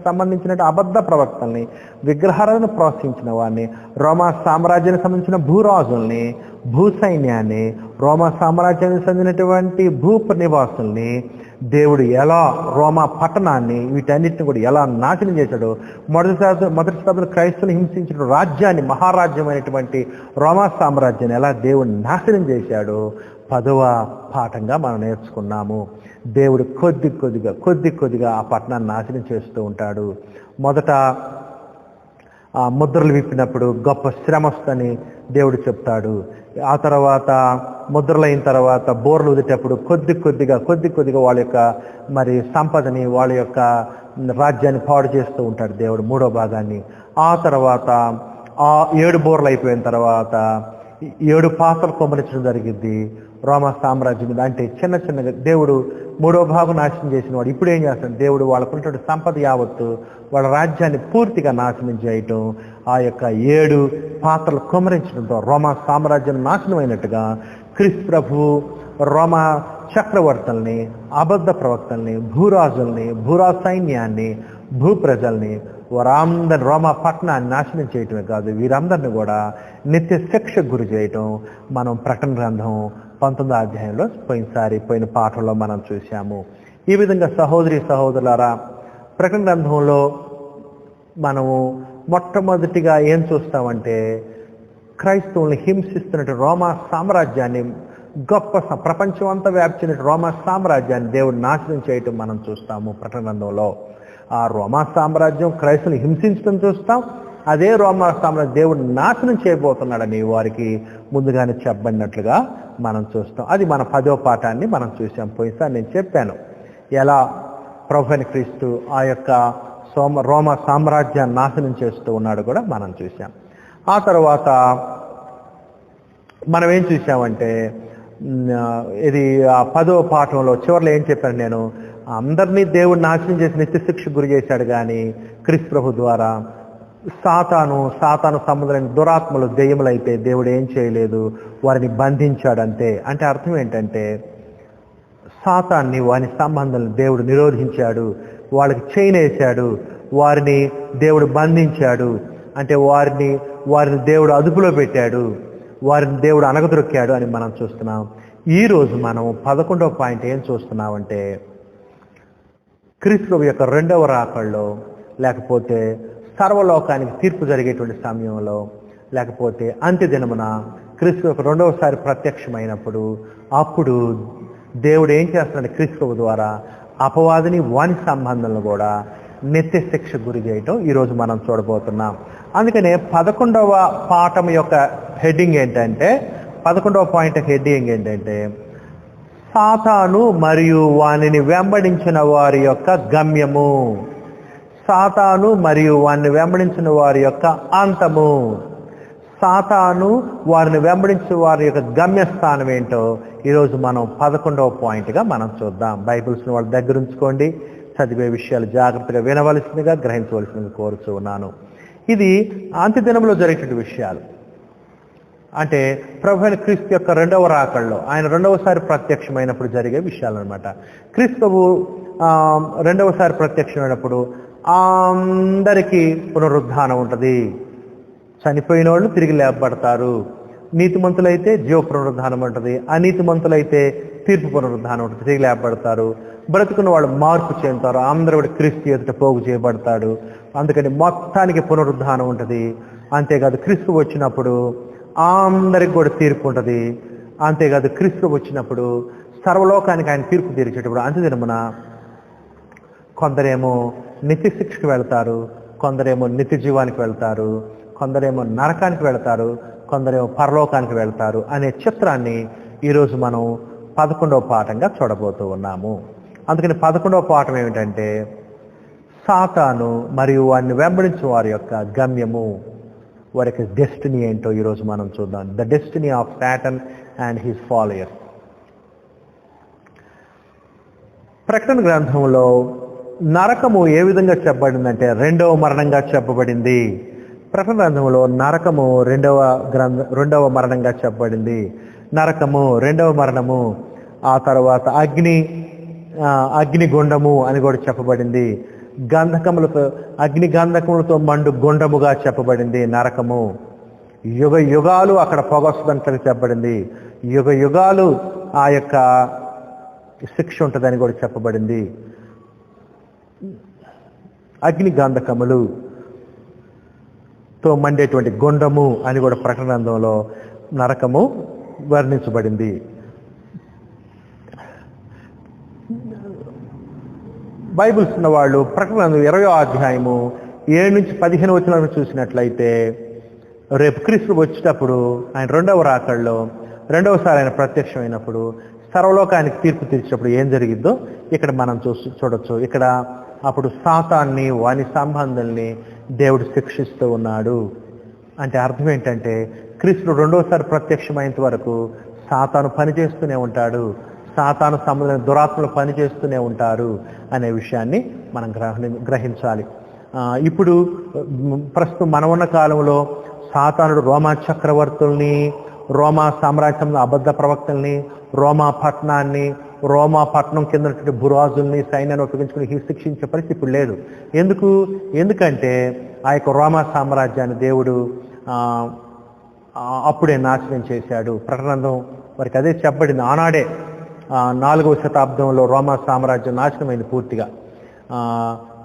సంబంధించిన అబద్ధ ప్రవక్తల్ని, విగ్రహాలను ప్రోత్సహించిన వారిని, రోమా సామ్రాజ్యానికి సంబంధించిన భూరాజుల్ని, భూసైన్యాన్ని, రోమా సామ్రాజ్యానికి చెందినటువంటి భూ నివాసుల్ని దేవుడు ఎలా, రోమా పట్టణాన్ని, వీటన్నిటిని కూడా ఎలా నాశనం చేశాడో, మొదటి శతాబ్దంలో క్రైస్తవులు హింసించిన రాజ్యాన్ని, మహారాజ్యమైనటువంటి రోమా సామ్రాజ్యాన్ని ఎలా దేవుడు నాశనం చేశాడో 10వ పాఠంగా మనం నేర్చుకున్నాము. దేవుడు కొద్ది కొద్దిగా ఆ పట్టణాన్ని నాశనం చేస్తూ ఉంటాడు. మొదట ఆ ముద్రలు విప్పినప్పుడు గొప్ప శ్రమ వస్తుందని దేవుడు చెప్తాడు. ఆ తర్వాత ముద్రలైన తర్వాత బోర్లు ఊదేటప్పుడు కొద్ది కొద్దిగా వాళ్ళ యొక్క మరి సంపదని, వాళ్ళ యొక్క రాజ్యాన్ని పాడు చేస్తూ ఉంటాడు దేవుడు 3వ భాగాన్ని. ఆ తర్వాత ఆ 7 బోర్లు అయిపోయిన తర్వాత 7 పాత్రలు కుమ్మరించడం జరిగింది రోమా సామ్రాజ్యం మీద. అంటే చిన్న చిన్నగా దేవుడు 3వ భాగం నాశనం చేసిన వాడు ఇప్పుడు ఏం చేస్తాడు, దేవుడు వాళ్ళకున్నటువంటి సంపద యావత్తు వాళ్ళ రాజ్యాన్ని పూర్తిగా నాశనం చేయటం, ఆ యొక్క 7 పాత్రలు కుమ్మరించడంతో రోమా సామ్రాజ్యం నాశనం అయినట్టుగా క్రీస్తు ప్రభువు రోమా చక్రవర్తుల్ని, అబద్ధ ప్రవక్తల్ని, భూరాజుల్ని, భూరాజ సైన్యాన్ని, భూప్రజల్ని, వారందరిని రోమా పట్టణాన్ని నాశనం చేయటమే కాదు, వీరందరినీ కూడా నిత్య శిక్షకు గురి చేయటం మనం ప్రకటన గ్రంథం 19వ అధ్యాయంలో పోయిన పాఠంలో మనం చూసాము. ఈ విధంగా సహోదరి సహోదరులారా, ప్రకటన గ్రంథంలో మనము మొట్టమొదటిగా ఏం చూస్తామంటే క్రైస్తవుల్ని హింసిస్తున్నట్టు రోమా సామ్రాజ్యాన్ని, గొప్ప ప్రపంచం అంతా వ్యాపించినట్టు రోమా సామ్రాజ్యాన్ని దేవుడు నాశనం చేయటం మనం చూస్తాము ప్రకటన గ్రంథంలో. ఆ రోమా సామ్రాజ్యం క్రైస్తవుని హింసించడం చూస్తాం, అదే రోమా సామ్రాజ్యం దేవుడు నాశనం చేయబోతున్నాడని వారికి ముందుగానే చెప్పబడినట్లుగా మనం చూస్తాం. అది మన 10వ పాఠాన్ని మనం చూసాం. పోయినసారి నేను చెప్పాను ఎలా ప్రభువైన క్రీస్తు ఆ యొక్క రోమా సామ్రాజ్యాన్ని నాశనం చేస్తూ ఉన్నాడు కూడా మనం చూసాం. ఆ తర్వాత మనం ఏం చూసామంటే ఇది ఆ 10వ పాఠంలో చివరిలో ఏం చెప్పాను నేను, అందరినీ దేవుడు నాశనం చేసి నిత్య శిక్షకు గురి చేశాడు, కానీ క్రీస్తు ప్రభు ద్వారా సాతాను సంబంధమైన దురాత్మలు దెయ్యములైతే దేవుడు ఏం చేయలేదు, వారిని బంధించాడు అంతే. అంటే అర్థం ఏంటంటే సాతాన్ని వారి సంబంధాలను దేవుడు నిరోధించాడు, వాళ్ళకి చైన్ వేశాడు, వారిని దేవుడు బంధించాడు. అంటే వారిని దేవుడు అదుపులో పెట్టాడు, వారిని దేవుడు అణగదొక్కాడు అని మనం చూస్తున్నాం. ఈరోజు మనం 11వ పాయింట్ ఏం చూస్తున్నామంటే క్రీస్తు యొక్క 2వ రాకడలో, లేకపోతే సర్వలోకానికి తీర్పు జరిగేటువంటి సమయంలో, లేకపోతే అంత్యదినమున క్రీస్తు యొక్క 2వసారి ప్రత్యక్షమైనప్పుడు, అప్పుడు దేవుడు ఏం చేస్తున్నాడు క్రీస్తు ద్వారా అపవాదిని వాని సంబంధాలను కూడా నిత్య శిక్ష గురి చేయటం ఈరోజు మనం చూడబోతున్నాం. అందుకనే 11వ పాఠం యొక్క హెడ్డింగ్ ఏంటంటే, 11వ పాయింట్ హెడ్డింగ్ ఏంటంటే సాతాను మరియు వానిని వెంబడించిన వారి యొక్క గమ్యము, సాతాను మరియు వారిని వెంబడించిన వారి యొక్క అంతము, సాతాను వారిని వెంబడించిన వారి యొక్క గమ్యస్థానం ఏంటో ఈరోజు మనం 11వ పాయింట్గా మనం చూద్దాం. బైబిల్స్ని వాళ్ళ దగ్గర ఉంచుకోండి, చదివే విషయాలు జాగ్రత్తగా వినవలసిందిగా, గ్రహించవలసిందిగా కోరుతూ ఉన్నాను. ఇది అంత్యదినంలో జరిగేటువంటి విషయాలు. అంటే ప్రభువైన క్రీస్తు యొక్క 2వ రాకడలో ఆయన 2వసారి ప్రత్యక్షమైనప్పుడు జరిగే విషయాలు అనమాట. క్రీస్తువు 2వసారి ప్రత్యక్షమైనప్పుడు అందరికీ పునరుద్ధానం ఉంటుంది, చనిపోయిన వాళ్ళు తిరిగి లేపబడతారు, నీతిమంతులైతే జీవ పునరుద్ధానం ఉంటుంది, అనీతిమంతులైతే తీర్పు పునరుద్ధానం ఉంటుంది, తిరిగి లేపబడతారు. బ్రతుకున్న వాళ్ళు మార్పు చెందుతారు, అందరూ కూడా క్రీస్తు ఎదుట పోగు చేయబడతాడు. అందుకని మొత్తానికి పునరుద్ధానం ఉంటుంది. అంతేకాదు క్రీస్తు వచ్చినప్పుడు అందరికి కూడా తీర్పు ఉంటుంది. అంతేకాదు క్రీస్తు వచ్చినప్పుడు సర్వలోకానికి ఆయన తీర్పు తీర్చేటప్పుడు అంత్యదినమున కొందరేమో నిత్య శిక్షకు వెళ్తారు, కొందరేమో నిత్య జీవానికి వెళ్తారు, కొందరేమో నరకానికి వెళ్తారు, కొందరేమో పరలోకానికి వెళ్తారు అనే చిత్రాన్ని ఈరోజు మనం 11వ పాఠంగా చూడబోతూ ఉన్నాము. అందుకని 11వ పాఠం ఏమిటంటే సాతాను మరియు వారిని వెంబడించిన వారి యొక్క గమ్యము, వారి యొక్క డెస్టినీ ఏంటో ఈరోజు మనం చూద్దాం. The destiny of Satan and his followers. ప్రకటన గ్రంథంలో నరకము ఏ విధంగా చెప్పబడిందంటే 2వ మరణంగా చెప్పబడింది. ప్రకటన గ్రంథంలో నరకము 2వ మరణంగా చెప్పబడింది. నరకము 2వ మరణము, ఆ తర్వాత అగ్నిగుండము అని కూడా చెప్పబడింది. గంధకములతో మండు గుండముగా చెప్పబడింది నరకము. యుగ యుగాలు అక్కడ పొగొస్తుందని చెప్పబడింది. యుగ యుగాలు ఆ యొక్క శిక్ష ఉంటుందని కూడా చెప్పబడింది. గంధకములతో మండేటువంటి గుండము అని కూడా ప్రకటన గ్రంథంలో నరకము వర్ణించబడింది. బైబిల్స్ ఉన్న వాళ్ళు ప్రకటన 20వ అధ్యాయము 7 నుంచి 15 వచనాలను చూసినట్లయితే రేపు క్రీస్తు వచ్చేటప్పుడు ఆయన 2వ రాకడలో 2వసారి ఆయన ప్రత్యక్షమైనప్పుడు సర్వలోకానికి తీర్పు తీర్చేటప్పుడు ఏం జరిగిద్దో ఇక్కడ మనం చూడొచ్చు. ఇక్కడ అప్పుడు సాతాన్ని వాని సంబంధాలని దేవుడు శిక్షిస్తూ ఉన్నాడు అంటే అర్థం ఏంటంటే క్రీస్తు రెండోసారి ప్రత్యక్షమైనంత వరకు సాతాను పనిచేస్తూనే ఉంటాడు, సాతాను సంబంధమైన దురాత్మలు పనిచేస్తూనే ఉంటారు అనే విషయాన్ని మనం గ్రహించాలి. ఇప్పుడు ప్రస్తుతం మనం ఉన్న కాలంలో సాతానుడు రోమా చక్రవర్తుల్ని, రోమా సామ్రాజ్యంలో అబద్ధ ప్రవక్తల్ని, రోమా పట్టణం కింద ఉన్నటువంటి బురాజుల్ని సైన్యాన్ని ఉపయోగించుకుని శిక్షించే పరిస్థితి ఇప్పుడు లేదు. ఎందుకంటే ఆ యొక్క రోమా సామ్రాజ్యాన్ని దేవుడు అప్పుడే నాశనం చేశాడు. ప్రకటన వారికి అదే చెప్పబడింది. ఆనాడే 4వ శతాబ్దంలో రోమా సామ్రాజ్యం నాశనమైంది పూర్తిగా.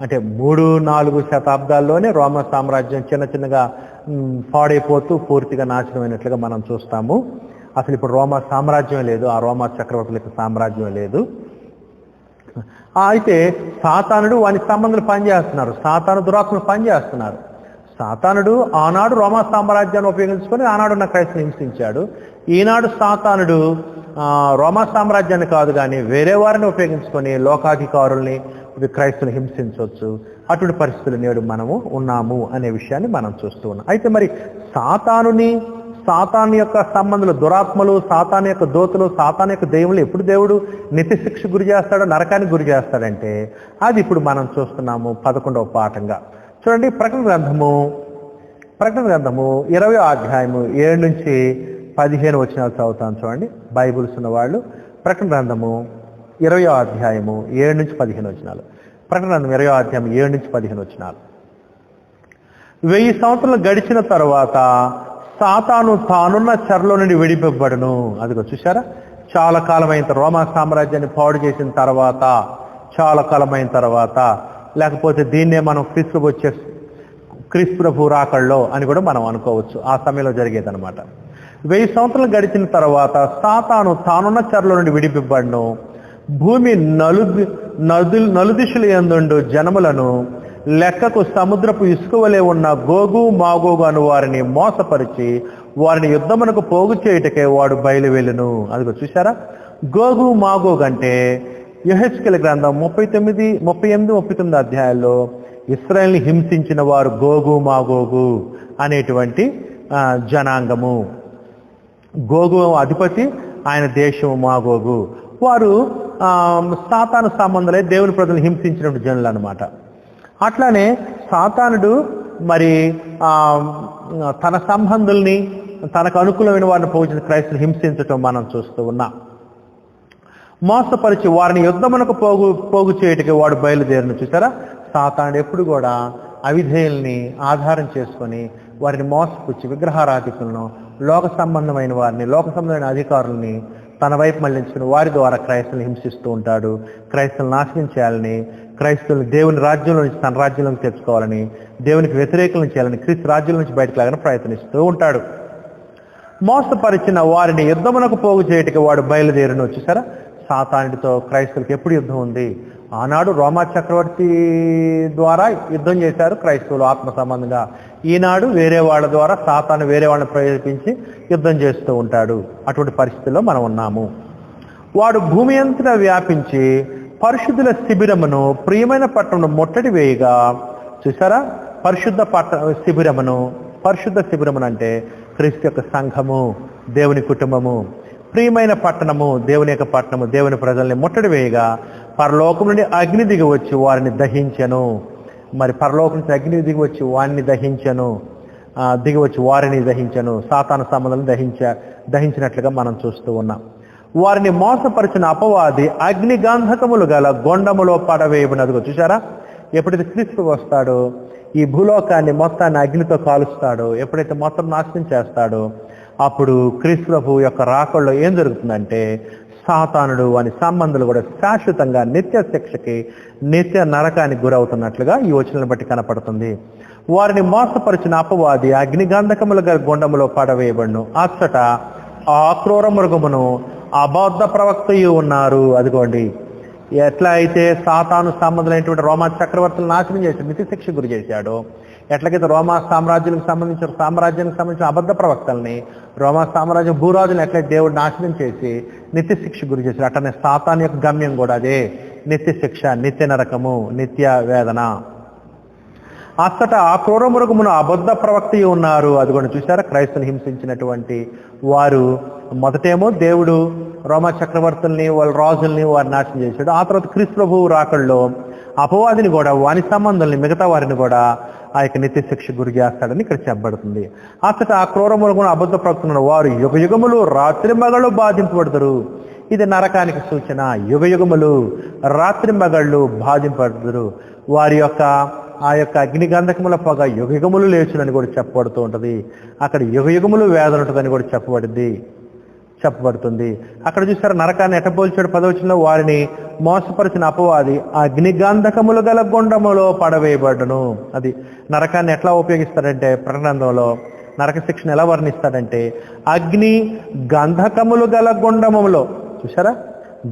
అంటే 3-4 శతాబ్దాల్లోనే రోమా సామ్రాజ్యం చిన్నగా పాడైపోతూ పూర్తిగా నాశనమైనట్లుగా మనం చూస్తాము. అసలు ఇప్పుడు రోమా సామ్రాజ్యం లేదు, ఆ రోమా చక్రవర్తుల యొక్క సామ్రాజ్యం లేదు. అయితే సాతానుడు వాని సంబంధాలు పనిచేస్తున్నారు, సాతాను దురాత్మలు పనిచేస్తున్నారు. సాతానుడు ఆనాడు రోమా సామ్రాజ్యాన్ని ఉపయోగించుకొని ఆనాడున్న క్రైస్తవుని హింసించాడు. ఈనాడు సాతానుడు రోమా సామ్రాజ్యాన్ని కాదు కానీ వేరే వారిని ఉపయోగించుకొని లోకాధికారుల్ని క్రైస్తవుని హింసించవచ్చు. అటువంటి పరిస్థితులు నేడు మనము ఉన్నాము అనే విషయాన్ని మనం చూస్తూ ఉన్నాం. అయితే మరి సాతాను యొక్క సంబంధాలు, దురాత్మలు, సాతాను యొక్క దోతులు, సాతాను యొక్క దెయ్యములు ఎప్పుడు దేవుడు నిత్య శిక్ష గురి చేస్తాడో, నరకానికి గురి చేస్తాడంటే అది ఇప్పుడు మనం చూస్తున్నాము 11వ పాఠంగా. చూడండి, ప్రకటన గ్రంథము 20వ అధ్యాయము 7-15 వచనాలు చదువుతాను. చూడండి, బైబిల్స్ ఉన్న వాళ్ళు ప్రకటన గ్రంథము 20వ అధ్యాయము 7-15 వచనాలు. ప్రకటన గ్రంథం 20వ అధ్యాయం 7-15 వచనాలు. 1000 సంవత్సరాలు గడిచిన తరువాత సాతాను తానున్న చెరలో నుండి విడిపింపబడును. అదిగో చూసారా, చాలా కాలమైన రోమా సామ్రాజ్యాన్ని పాడు చేసిన తర్వాత, చాలా కాలమైన తర్వాత, లేకపోతే దీన్నే మనం క్రీస్తు ప్రభు రాకళ్ళలో అని కూడా మనం అనుకోవచ్చు. ఆ సమయంలో జరిగేదనమాట. 1000 సంవత్సరాలు గడిచిన తర్వాత సాతాను తానున్న చెరలో నుండి విడిపింపబడును. భూమి నలుదిశలు యందుండు జనములను లెక్కకు సముద్రపు ఇసుక వలె ఉన్న గోగు మాగోగు అను వారిని మోసపరిచి వారిని యుద్ధమునకు పోగు చేయుటకే వాడు బయలువెళ్ళును. అదిగో చూసారా, గోగు మాగోగు అంటే యెహెజ్కేలు గ్రంథం 38-39 అధ్యాయాల్లో ఇశ్రాయేలుని హింసించిన వారు గోగు మాగోగు అనేటువంటి జనాంగము. గోగు అధిపతి, ఆయన దేశము మాగోగు. వారు సాతాను సంబంధాలే దేవుని ప్రజలను హింసించినటువంటి జనులు అనమాట. అట్లానే సాతానుడు మరి తన సంబంధుల్ని, తనకు అనుకూలమైన వారిని పోల్చిన క్రైస్తవులు హింసించటం మనం చూస్తూ ఉన్నాం. మోసపరిచి వారిని యుద్ధమునకు పోగు చేయటకి వాడు బయలుదేరును. చూసారా, సాతానుడు ఎప్పుడు కూడా అవిధేయుల్ని ఆధారం చేసుకొని వారిని మోసపుచ్చి విగ్రహారాధికులను, లోక సంబంధమైన వారిని, లోక సంబంధమైన అధికారుల్ని తన వైపు మళ్లించుకుని వారి ద్వారా క్రైస్తవులను హింసిస్తూ ఉంటాడు. క్రైస్తవులను నాశనం చేయాలని, క్రైస్తవులు దేవుని రాజ్యంలో నుంచి తన రాజ్యంలోకి తెచ్చుకోవాలని, దేవునికి వ్యతిరేకలను చేయాలని, క్రీస్తు రాజ్యం నుంచి బయటకు లాగానే ప్రయత్నిస్తూ ఉంటాడు. మోసపరిచిన వారిని యుద్ధమునకు పోగు చేయటకి వాడు బయలుదేరును. చూసారా, సాతానుడితో క్రైస్తవులకు ఎప్పుడు యుద్ధం ఉంది? ఆనాడు రోమా చక్రవర్తి ద్వారా యుద్ధం చేశారు క్రైస్తవులు ఆత్మ సంబంధంగా. ఈనాడు వేరే వాళ్ళ ద్వారా సాతాను వేరే వాళ్ళని ప్రేరేపించి యుద్ధం చేస్తూ ఉంటాడు. అటువంటి పరిస్థితుల్లో మనం ఉన్నాము. వాడు భూమి అంతటా వ్యాపించి పరిశుద్ధుల శిబిరమును, ప్రియమైన పట్టణమును ముట్టడి వేయగా. చూసారా, పరిశుద్ధ శిబిరమును అంటే క్రీస్తు యొక్క సంఘము, దేవుని కుటుంబము. ప్రియమైన పట్టణము, దేవుని యొక్క పట్టణము, దేవుని ప్రజల్ని ముట్టడి వేయగా పరలోకం నుండి అగ్ని దిగి వచ్చి వారిని దహించెను. మరి పరలోకం నుంచి అగ్ని దిగి వచ్చి వారిని దహించెను. సాతాను సంబంధాలను దహించినట్లుగా మనం చూస్తూ ఉన్నాం. వారిని మోసపరిచిన అపవాది అగ్ని గంధకములు గల గొండములో పడవేయబడినదిగో. చూసారా, ఎప్పుడైతే క్రీస్తు వస్తాడో ఈ భూలోకాన్ని మొత్తాన్ని అగ్నితో కాలుస్తాడో, ఎప్పుడైతే మొత్తం నాశనం చేస్తాడో, అప్పుడు క్రీస్తు ప్రభు యొక్క రాకల్లో ఏం జరుగుతుందంటే సాతానుడు అని సంబంధాలు కూడా శాశ్వతంగా నిత్య శిక్షకి, నిత్య నరకానికి గురవుతున్నట్లుగా ఈ వచనాలను బట్టి కనపడుతుంది. వారిని మోసపరిచిన అపవాది అగ్ని గంధకముల గుండములో పడవేయబడును. అచ్చట ఆ క్రూర మృగమును అబద్ధ ప్రవక్తయు ఉన్నారు. అదిగోండి, ఎట్లా అయితే సాతాను సంబంధులైనటువంటి రోమా చక్రవర్తులు నాశనం చేశాడు, నిత్య శిక్ష గురి చేశాడో, ఎట్లకైతే రోమా సామ్రాజ్యానికి సంబంధించిన అబద్ధ ప్రవక్తల్ని, రోమా సామ్రాజ్యం భూరాజులను ఎట్లయితే దేవుడు నాశనం చేసి నిత్య శిక్ష గురి చేశాడు, అట్లనే సాతాను యొక్క గమ్యం కూడా అదే, నిత్య శిక్ష, నిత్య నరకము, నిత్య వేదన. అచ్చట ఆ క్రూర మృగమును అబద్ధ ప్రవక్త ఉన్నారు. అది కూడా చూసారా, క్రైస్తవుని హింసించినటువంటి వారు మొదటేమో దేవుడు రోమా చక్రవర్తుల్ని వాళ్ళ రాజుల్ని వారిని నాశనం చేశాడు. ఆ తర్వాత క్రీస్తు ప్రభువు రాకల్లో అపవాదిని కూడా వాని సంబంధాలని మిగతా వారిని కూడా ఆ యొక్క నిత్య శిక్ష గురి చేస్తాడని ఇక్కడ చెప్పబడుతుంది. అచ్చట ఆ క్రూర మృగమును అబద్ధ ప్రవక్త వారు యుగ యుగములు రాత్రి మగళ్ళు బాధింపబడతారు. ఇది నరకానికి సూచన. యుగ యుగములు రాత్రి మగళ్ళు బాధింపబడతారు. వారి యొక్క ఆ యొక్క అగ్నిగంధకముల పొగ యుగ యుగములు లేచునని కూడా చెప్పబడుతూ ఉంటుంది. అక్కడ యుగ యుగములు వేదన ఉంటుందని కూడా చెప్పబడుతుంది. అక్కడ చూసారు నరకాన్ని ఎట్టపోల్చాడు 10వ వచనంలో, వారిని మోసపరిచిన అపవాది అగ్నిగంధకములు గల గుండములో పడవేయబడును. అది నరకాన్ని ఎట్లా ఉపయోగిస్తాడంటే, ప్రకటనలో నరక శిక్షణ ఎలా వర్ణిస్తాడంటే అగ్ని గంధకములు గల గుండములో. చూసారా,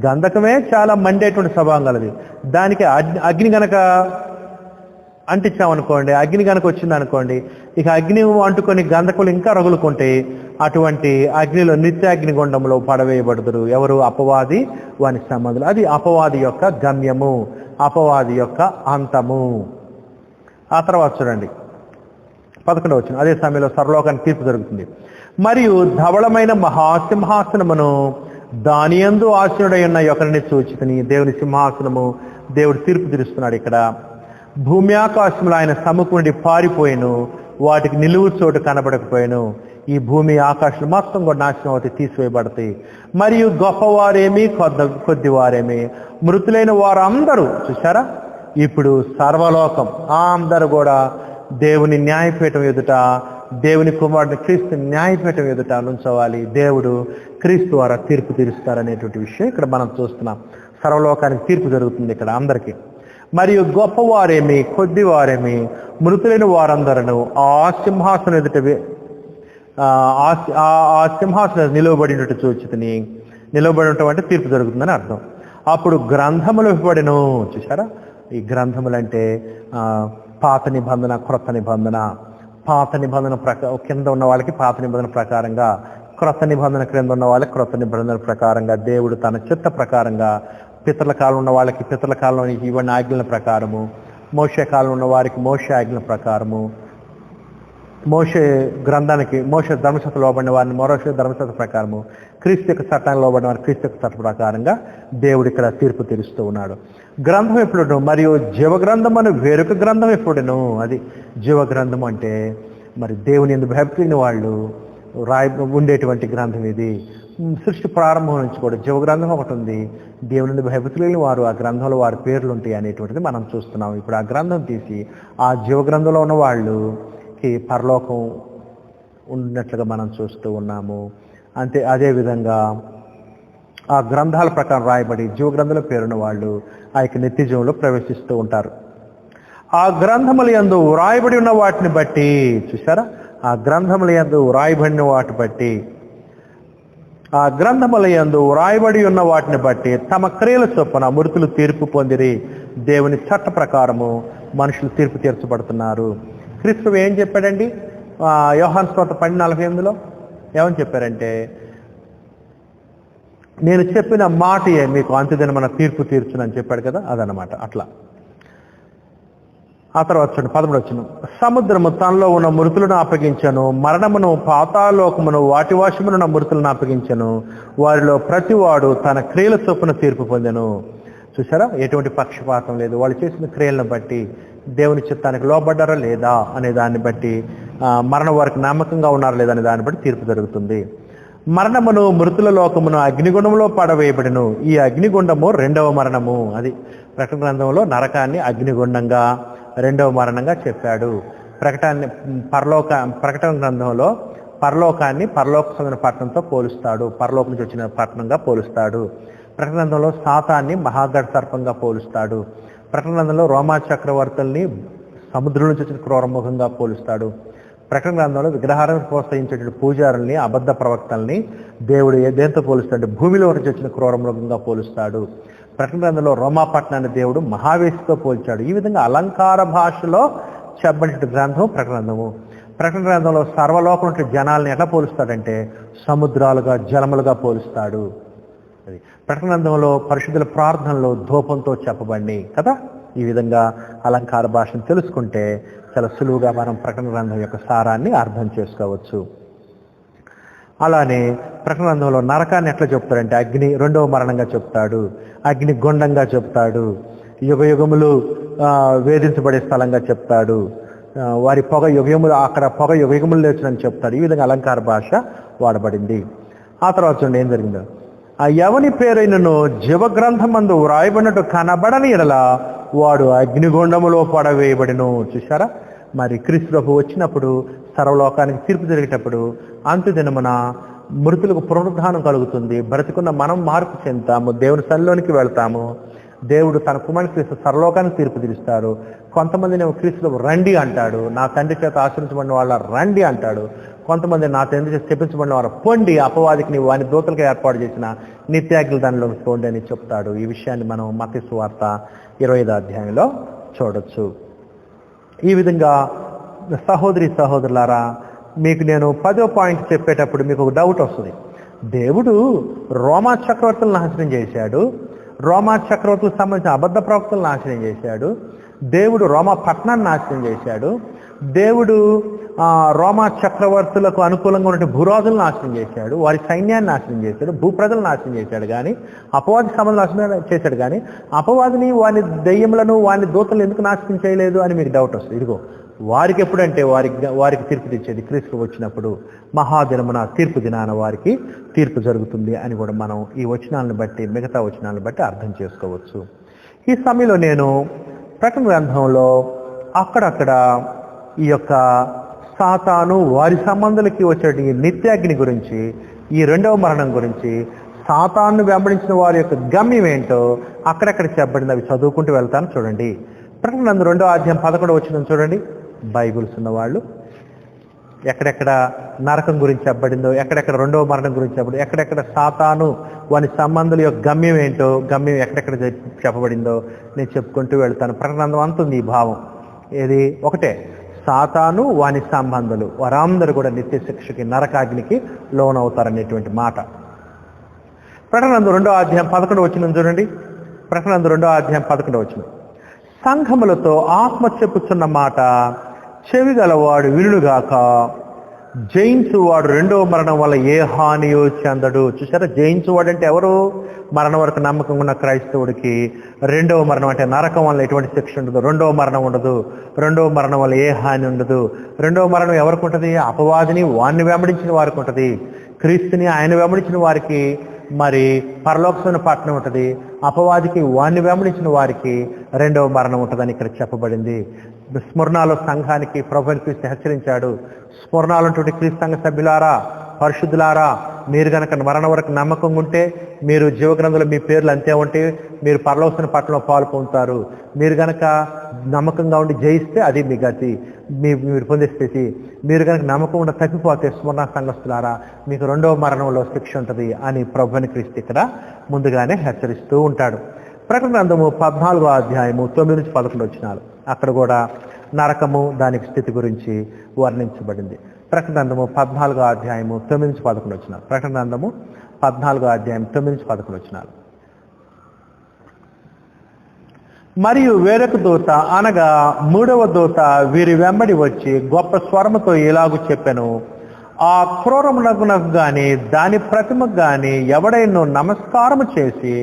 గంధకమే చాలా మండేటువంటి స్వభావం గలది. దానికి అగ్ని గనక అంటించామనుకోండి, అగ్ని కనుక వచ్చిందనుకోండి, ఇక అగ్ని అంటుకొని గంధకులు ఇంకా రగులుకుంటే అటువంటి అగ్నిలో నిత్యాగ్నిగుండంలో పడవేయబడుతురు. ఎవరు? అపవాది వాని సంబంధులు. అది అపవాది యొక్క గమ్యము, అపవాది యొక్క అంతము. ఆ తర్వాత చూడండి 11వ వచనం, అదే సమయంలో సర్వలోకానికి తీర్పు జరుగుతుంది. మరియు ధవళమైన మహాసింహాసనమును దాని యందు ఆసీనుడై ఉన్న ఒకరిని సూచితని. దేవుని సింహాసనము, దేవుడు తీర్పు తీరుస్తున్నాడు ఇక్కడ. భూమి ఆకాశములు ఆయన సముఖం నుండి పారిపోయాను, వాటికి నిలువు చోటు కనబడకపోయాను. ఈ భూమి ఆకాశం మొత్తం కూడా నాశనం అవుతాయి, తీసివేయబడతాయి. మరియు గొప్పవారేమి కొద్దివారేమి మృతులైన వారు అందరూ, చూసారా, ఇప్పుడు సర్వలోకం అందరూ కూడా దేవుని న్యాయపీఠం ఎదుట, దేవుని కుమారుడు క్రీస్తు న్యాయపీఠం ఎదుట నుంచోవాలి. దేవుడు క్రీస్తు ద్వారా తీర్పు తీరుస్తారనేటువంటి విషయం ఇక్కడ మనం చూస్తున్నాం. సర్వలోకానికి తీర్పు జరుగుతుంది ఇక్కడ అందరికీ. మరియు గొప్పవారేమి కొద్దివారేమి మృతులైన వారందరూ ఆ సింహాసనం ఎదుట ఆ సింహాసనం నిలవబడినట్టు చూచితిని. నిలవబడి ఉండటం అంటే తీర్పు జరుగుతుందని అర్థం. అప్పుడు గ్రంథములు ఇవ్వబడెను. చూసారా, ఈ గ్రంథములు అంటే పాత నిబంధన, క్రొత్త నిబంధన. పాత నిబంధన కింద ఉన్న వాళ్ళకి పాత నిబంధన ప్రకారంగా, క్రొత్త నిబంధన క్రింద ఉన్న వాళ్ళకి క్రొత్త నిబంధన ప్రకారంగా దేవుడు తన చిత్త ప్రకారంగా, పితరుల కాలం ఉన్న వాళ్ళకి పితరుల కాలంలో ఇవన్నీ ఆజ్ఞల ప్రకారము, మోషే కాలం ఉన్న వారికి మోషే ఆజ్ఞల ప్రకారము, మోషే గ్రంథానికి మోషే ధర్మశాస్త్రం లోబడిన వారిని మోషే ధర్మశాస్త్ర ప్రకారము, క్రీస్తు యొక్క చట్టానికి లోబడిన వారిని క్రీస్తు యొక్క చట్ట ప్రకారంగా దేవుడు ఇక్కడ తీర్పు తీరుస్తూ ఉన్నాడు. గ్రంథం ఎప్పుడును మరియు జీవగ్రంథం అని వేరొక గ్రంథం ఎప్పుడును. అది జీవగ్రంథం అంటే మరి దేవుని యందు భక్తి లేని వాళ్ళు ఉండేటువంటి గ్రంథం ఇది. సృష్టి ప్రారంభం నుంచి కూడా జీవగ్రంథం ఒకటి ఉంది. దేవుని భయభక్తి లేని వారు ఆ గ్రంథంలో వారి పేర్లు ఉంటాయి అనేటువంటిది మనం చూస్తున్నాం. ఇప్పుడు ఆ గ్రంథం తీసి ఆ జీవగ్రంథంలో ఉన్న వాళ్ళకి పరలోకం ఉన్నట్లుగా మనం చూస్తూ ఉన్నాము. అదేవిధంగా ఆ గ్రంథాల ప్రకారం రాయబడి జీవగ్రంథంలో పేరున్న వాళ్ళు ఆ యొక్క నిత్య జీవంలో ప్రవేశిస్తూ ఉంటారు. ఆ గ్రంథముల యందు వ్రాయబడి ఉన్న వాటిని బట్టి, చూసారా, ఆ గ్రంథముల యందు వ్రాయబడిన వాటిని బట్టి, ఆ గ్రంథముల యందు వ్రాయబడి ఉన్న వాటిని బట్టి తమ క్రియల చొప్పున మృతులు తీర్పు పొందిరి. దేవుని చట్ట ప్రకారము మనుషులు తీర్పు తీర్చబడుతున్నారు. క్రీస్తు ఏం చెప్పాడండి? యోహాను సువార్త 10:48లో ఏమని చెప్పారంటే, నేను చెప్పిన మాటయే మీకు అంత్యదినమున తీర్పు తీర్చునని చెప్పాడు కదా, అదనమాట. అట్లా ఆ తర్వాత చూడండి 13వ వచనం, సముద్రము తనలో ఉన్న మృతులను అప్పగించను, మరణమును పాతాళలోకమును వాటి వశమునున్న మృతులను అప్పగించను, వారిలో ప్రతివాడు తన క్రియల చొప్పున తీర్పు పొందెను. చూసారా, ఎటువంటి పక్షపాతం లేదు. వాళ్ళు చేసిన క్రియలను బట్టి, దేవుని చిత్తానికి లోబడ్డారా లేదా అనే దాన్ని బట్టి, మరణ వారికి నమ్మకంగా ఉన్నారా లేదా అనే దాన్ని బట్టి తీర్పు జరుగుతుంది. మరణమును మృతుల లోకమును అగ్నిగుండంలో పడవేయబడిను. ఈ అగ్నిగుండము రెండవ మరణము. అది ప్రకటన గ్రంథంలో నరకాన్ని అగ్నిగుండంగా రెండవ మరణంగా చెప్పాడు. ప్రకటన గ్రంథంలో పరలోకాన్ని పరలోక చెందిన పట్టణంతో పోలుస్తాడు, పరలోకం నుంచి వచ్చిన పట్టణంగా పోలుస్తాడు. ప్రకటన గ్రంథంలో సాతాన్ని మహాగఢ సర్పంగా పోలుస్తాడు. ప్రకటన గ్రంథంలో రోమా చక్రవర్తుల్ని సముద్రం నుంచి వచ్చిన క్రూరముఖంగా పోలుస్తాడు. ప్రకటన గ్రంథంలో విగ్రహాలను ప్రోత్సహించేటువంటి పూజారుల్ని, అబద్ధ ప్రవక్తల్ని దేవుడు దేంతో పోలుస్తాడు? భూమిలో నుంచి వచ్చిన క్రూరమృగంగా పోలుస్తాడు. ప్రకటన గ్రంథంలో రోమా పట్టణాన్ని దేవుడు మహావేశితో పోల్చాడు. ఈ విధంగా అలంకార భాషలో చెప్పబడిన గ్రంథం ప్రకటన గ్రంథము. ప్రకటన గ్రంథంలో సర్వలోకం జనాల్ని ఎట్లా పోలుస్తాడంటే సముద్రాలుగా, జలములుగా పోలుస్తాడు. అది ప్రకటన గ్రంథంలో పరిశుద్ధుల ప్రార్థనలో ధూపంతో చెప్పబడి కదా, ఈ విధంగా అలంకార భాషను తెలుసుకుంటే చాలా సులువుగా మనం ప్రకటన గ్రంథం యొక్క సారాన్ని అర్థం చేసుకోవచ్చు. అలానే ప్రకటన గ్రంథంలో నరకాన్ని ఎట్లా చెప్తాడంటే అగ్ని రెండవ మరణంగా చెప్తాడు, అగ్ని గుండంగా చెప్తాడు, యుగ యుగములు వేధించబడే స్థలంగా చెప్తాడు, వారి పొగ యుగములు అక్కడ పొగ యుగ యుగములు లేచునని చెప్తాడు. ఈ విధంగా అలంకార భాష వాడబడింది. ఆ తర్వాత చూడండి ఏం జరిగిందో, ఆ ఎవని పేరైనను జీవగ్రంథమందు వ్రాయబడినట్టు కనబడని ఎడల వాడు అగ్నిగుండములో పడవేయబడిను. చూశారా, మరి క్రీస్తు ప్రభు వచ్చినప్పుడు సర్వలోకానికి తీర్పు జరిగేటప్పుడు అంత్యదినమున మృతులకు పునరుద్ధానం కలుగుతుంది. బ్రతికున్న మనం మార్పు చెందుతాము, దేవుని సన్నిలోనికి వెళ్తాము. దేవుడు తన కుమారుని క్రీస్తు సర్వలోకానికి తీర్పు తీరుస్తారు. కొంతమందిని క్రీస్తులో రండి అంటాడు, నా తండ్రి చేత ఆశ్రయించబడిన వాళ్ళ రండి అంటాడు. కొంతమంది నా తండ్రి చేత చెప్పించబడిన వారు పొండి, అపవాదికి నీవు వాని దూతలుగా ఏర్పాటు చేసిన నిత్యాగ్ని దానిలో పోండి అని చెప్తాడు. ఈ విషయాన్ని మనం మత్తయి సువార్త 25వ అధ్యాయంలో చూడొచ్చు. ఈ విధంగా సహోదరి సహోదరులారా, మీకు నేను 10వ పాయింట్ చెప్పేటప్పుడు మీకు ఒక డౌట్ వస్తుంది. దేవుడు రోమా చక్రవర్తులను నాశనం చేశాడు, రోమా చక్రవర్తులకు సంబంధించిన అబద్ధ ప్రవక్తలను నాశనం చేశాడు, దేవుడు రోమా పట్టణాన్ని నాశనం చేశాడు, దేవుడు రోమా చక్రవర్తులకు అనుకూలంగా ఉన్న భూరాజులను నాశనం చేశాడు, వారి సైన్యాన్ని నాశనం చేశాడు, భూప్రజలను నాశనం చేశాడు, కానీ అపవాది సంబంధం నాశనం చేశాడు. కానీ అపవాదిని వాని దెయ్యములను వాని దూతలను ఎందుకు నాశనం చేయలేదు అని మీకు డౌట్ వస్తుంది. ఇదిగో వారికి ఎప్పుడంటే వారికి తీర్పు తెచ్చేది క్రీస్తు వచ్చినప్పుడు, మహాదినమున తీర్పు దినాన వారికి తీర్పు జరుగుతుంది అని కూడా మనం ఈ వచనాలను బట్టి మిగతా వచనాలను బట్టి అర్థం చేసుకోవచ్చు. ఈ సమయంలో నేను ప్రకటన గ్రంథంలో అక్కడక్కడ ఈ యొక్క సాతాను వారి సంబంధులకి వచ్చే నిత్యాగ్ని గురించి, ఈ రెండవ మరణం గురించి, సాతాను వెంబడించిన వారి యొక్క గమ్యం ఏంటో అక్కడక్కడ చెప్పబడింది. అవి చదువుకుంటూ వెళ్తాను. చూడండి, ప్రకటన గ్రంథం 2వ అధ్యాయం 11 వచనం చూడండి. బైబిల్స్ ఉన్నవాళ్ళు ఎక్కడెక్కడ నరకం గురించి చెప్పబడిందో, ఎక్కడెక్కడ రెండవ మరణం గురించి చెప్పబడిందో, ఎక్కడెక్కడ సాతాను వాని సంబంధుల యొక్క గమ్యం ఏంటో, గమ్యం ఎక్కడెక్కడ చెప్పబడిందో నేను చెప్పుకుంటూ వెళ్తాను. ప్రకటన గ్రంథం అంతుంది ఈ భావం. ఏది ఒకటే, సాతాను వాని సంబంధులు వారందరూ కూడా నిత్య శిక్షకి నరకాగ్నికి లోనవుతారనేటువంటి మాట. ప్రకటన గ్రంథం 2వ అధ్యాయం 11 వచనం చూడండి. ప్రకటన గ్రంథం 2వ అధ్యాయం 11 వచనం, సంఘములతో ఆత్మ చెప్పుచున్న మాట చెవి గలవాడు వినుగాక, జయించువాడు రెండవ మరణం వల్ల ఏ హానియో చెందడు. చూసారా, జయించువాడు అంటే ఎవరు? మరణం వరకు నమ్మకం ఉన్న క్రైస్తవుడికి రెండవ మరణం అంటే నరకం వల్ల ఎటువంటి శిక్ష ఉండదు, రెండవ మరణం ఉండదు, రెండవ మరణం వల్ల ఏ హాని ఉండదు. రెండవ మరణం ఎవరికి ఉంటుంది? అపవాదిని వాడిని వెంబడించిన వారికి ఉంటుంది. క్రీస్తుని ఆయన వెంబడించిన వారికి మరి పరలోకమైన పట్టణం ఉంటుంది, అపవాదికి వాణ్ణి వెంబడించిన వారికి రెండవ మరణం ఉంటుందని ఇక్కడ చెప్పబడింది. స్మరణాలు సంఘానికి ప్రభువుని క్రీస్తు హెచ్చరించాడు. స్మరణాలు ఉన్నటువంటి క్రీస్తు సంఘ సభ్యులారా, పరిశుద్ధులారా, మీరు కనుక మరణం వరకు నమ్మకం ఉంటే మీరు జీవగ్రంథంలో మీ పేర్లు అంతే ఉంటే మీరు పరలోకమైన పట్టణంలో పాలు పొందుతారు. మీరు కనుక నమ్మకంగా ఉండి జయిస్తే అది మీ గతి, మీరు పొందే స్థితి. మీరు కనుక నమ్మకం ఉండి తప్పిపోతే స్మరణ సంఘస్థులారా మీకు రెండవ మరణంలో శిక్ష ఉంటుంది అని ప్రభువుని క్రీస్తు ఇక్కడ ముందుగానే హెచ్చరిస్తూ ఉంటాడు. ప్రకటన గ్రంథము 14వ అధ్యాయము 9 నుంచి 11 వచనాలు, అక్కడ కూడా నరకము దానికి స్థితి గురించి వర్ణించబడింది. ప్రకటన గ్రంథము 14వ అధ్యాయము 9 నుంచి 11 వచనాలు. ప్రకటన గ్రంథము 14వ అధ్యాయం 9 నుంచి 11 వచనాలు. మరియు వేరొక దూత అనగా 3వ దూత వీరి వెంబడి వచ్చి గొప్ప స్వరముతో ఇలాగు చెప్పెను, ఆ క్రూరమునకు గాని దాని ప్రతిమకు గాని ఎవడైనో నమస్కారము చేసి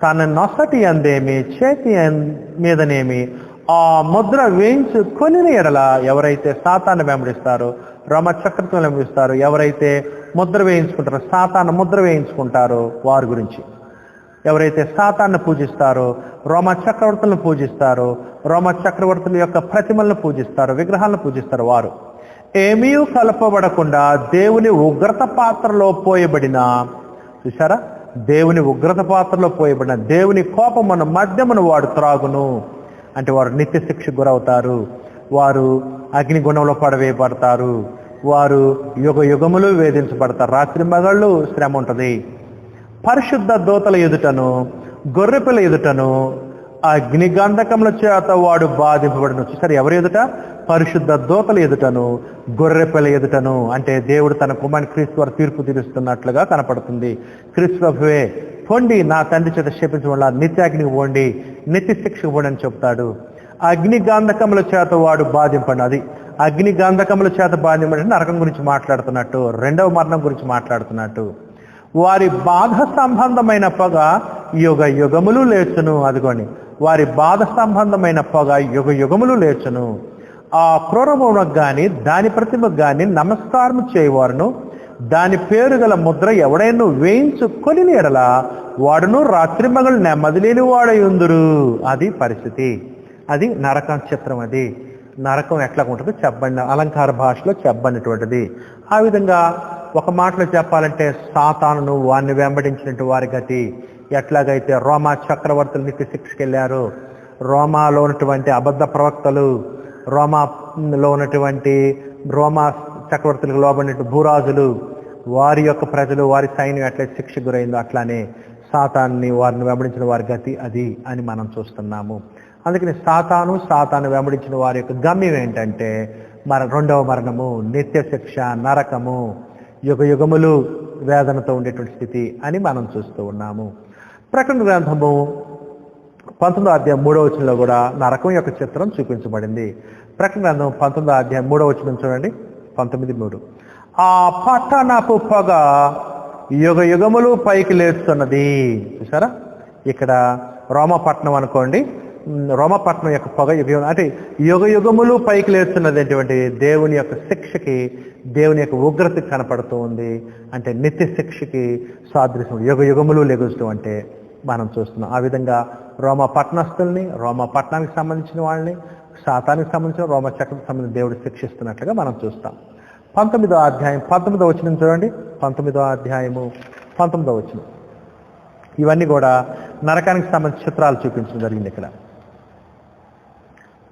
తన నొసటి అందేమి చేతి మీదనేమి ఆ ముద్ర వేయించుకొని ఎడల, ఎవరైతే సాతాను వెంబడిస్తారో రోమ చక్రవర్తులను వెంబడిస్తారో, ఎవరైతే ముద్ర వేయించుకుంటారో సాతాను ముద్ర వేయించుకుంటారో వారి గురించి, ఎవరైతే సాతాన్ని పూజిస్తారో, రోమ చక్రవర్తులను పూజిస్తారో, రోమ చక్రవర్తుల యొక్క ప్రతిమలను పూజిస్తారో, విగ్రహాలను పూజిస్తారో వారు ఏమీ కలపబడకుండా దేవుని ఉగ్రత పాత్రలో పోయబడిన, చూసారా, దేవుని ఉగ్రత పాత్రలో పోయబడిన దేవుని కోపమును మద్యమును వాడు త్రాగును. అంటే వారు నిత్య శిక్షకు గురవుతారు, వారు అగ్నిగుణంలో పడవేయబడతారు, వారు యుగ యుగములు వేధించబడతారు, రాత్రి మగళ్ళు శ్రమ ఉంటుంది. పరిశుద్ధ దూతల ఎదుటను గొర్రెపిల్ల ఎదుటను అగ్నిగంధకముల చేత వాడు బాధింపబడను. చూసారు, ఎవరి ఎదుట? పరిశుద్ధ దూతల ఎదుటను గొర్రెపిల్ల ఎదుటను. అంటే దేవుడు తన కుమారుని క్రీస్తు వారు తీర్పు తీరుస్తున్నట్లుగా కనపడుతుంది. క్రీస్తు ప్రభువే పొండి నా తండ్రి చేత శపించబడ నిత్యాగ్నికి పోండి, నిత్య శిక్షకు పోండి అని చెప్తాడు. అగ్ని గంధకముల చేత వాడు బాధింపండి. అది అగ్ని గంధకముల చేత బాధింపండి నరకం గురించి మాట్లాడుతున్నట్టు, రెండవ మరణం గురించి మాట్లాడుతున్నట్టు. వారి బాధ సంబంధమైన పొగ యుగ యుగములు లేచును. అదిగోండి, వారి బాధ సంబంధమైన పొగ యుగ యుగములు లేచును. ఆ క్రూరమునకు గాని దాని ప్రతిమకు గాని నమస్కారం చేయవారును దాని పేరు గల ముద్ర ఎవడైనా వేయించుకొని ఎడల వాడును రాత్రి మగలు నెమ్మది లేని వాడయుందురు. అది పరిస్థితి. అది నరకం చిత్రం. అది నరకం ఎట్లా ఉంటుందో చెప్పండి, అలంకార భాషలో చెప్పబడినటువంటిది. ఆ విధంగా ఒక మాటలో చెప్పాలంటే సాతానును వారిని వెంబడించినట్టు వారి గతి ఎట్లాగైతే రోమా చక్రవర్తులు నిత్య శిక్షకి వెళ్ళారు, రోమాలో ఉన్నటువంటి అబద్ధ ప్రవక్తలు, రోమాలో ఉన్నటువంటి రోమా చక్రవర్తులకు లోబడినట్టు భూరాజులు, వారి యొక్క ప్రజలు, వారి సైన్యం ఎట్లా శిక్ష గురైందో అట్లానే సాతాన్ని వారిని వెంబడించిన వారి గతి అది అని మనం చూస్తున్నాము. అందుకని సాతాను వెంబడించిన వారి యొక్క గమ్యం ఏంటంటే రెండవ మరణము, నిత్య శిక్ష, నరకము, యుగ యుగములు వేదనతో ఉండేటువంటి స్థితి అని మనం చూస్తూ ఉన్నాము. ప్రకటన గ్రంథము 19వ అధ్యాయం 3వ వచనంలో కూడా నరకం యొక్క చిత్రం చూపించబడింది. ప్రకటన గ్రంథం 19వ అధ్యాయం 3వ వచనం చూడండి, 19:3. ఆ పట్టణపు పొగ యుగ యుగములు పైకి లేస్తున్నది. చూసారా, ఇక్కడ రోమపట్నం అనుకోండి, రోమపట్నం యొక్క పొగ అంటే యుగ యుగములు పైకి లేస్తున్నది. అటువంటి దేవుని యొక్క శిక్షకి, దేవుని యొక్క ఉగ్రతకి కనపడుతూ ఉంది. అంటే నిత్య శిక్షకి సాదృశ్యం, యుగ యుగములు లెగుస్తూ అంటే మనం చూస్తున్నాం. ఆ విధంగా రోమా పట్టణస్తుల్ని, రోమా పట్టణానికి సంబంధించిన వాళ్ళని, సాతానికి సంబంధించిన రోమా చక్రకు సంబంధించిన దేవుడు శిక్షిస్తున్నట్లుగా మనం చూస్తాం. 19వ అధ్యాయం 19వ వచనం చూడండి, 19వ అధ్యాయము 19వ వచనం. ఇవన్నీ కూడా నరకానికి సంబంధించిన చిత్రాలు చూపించడం జరిగింది. ఇక్కడ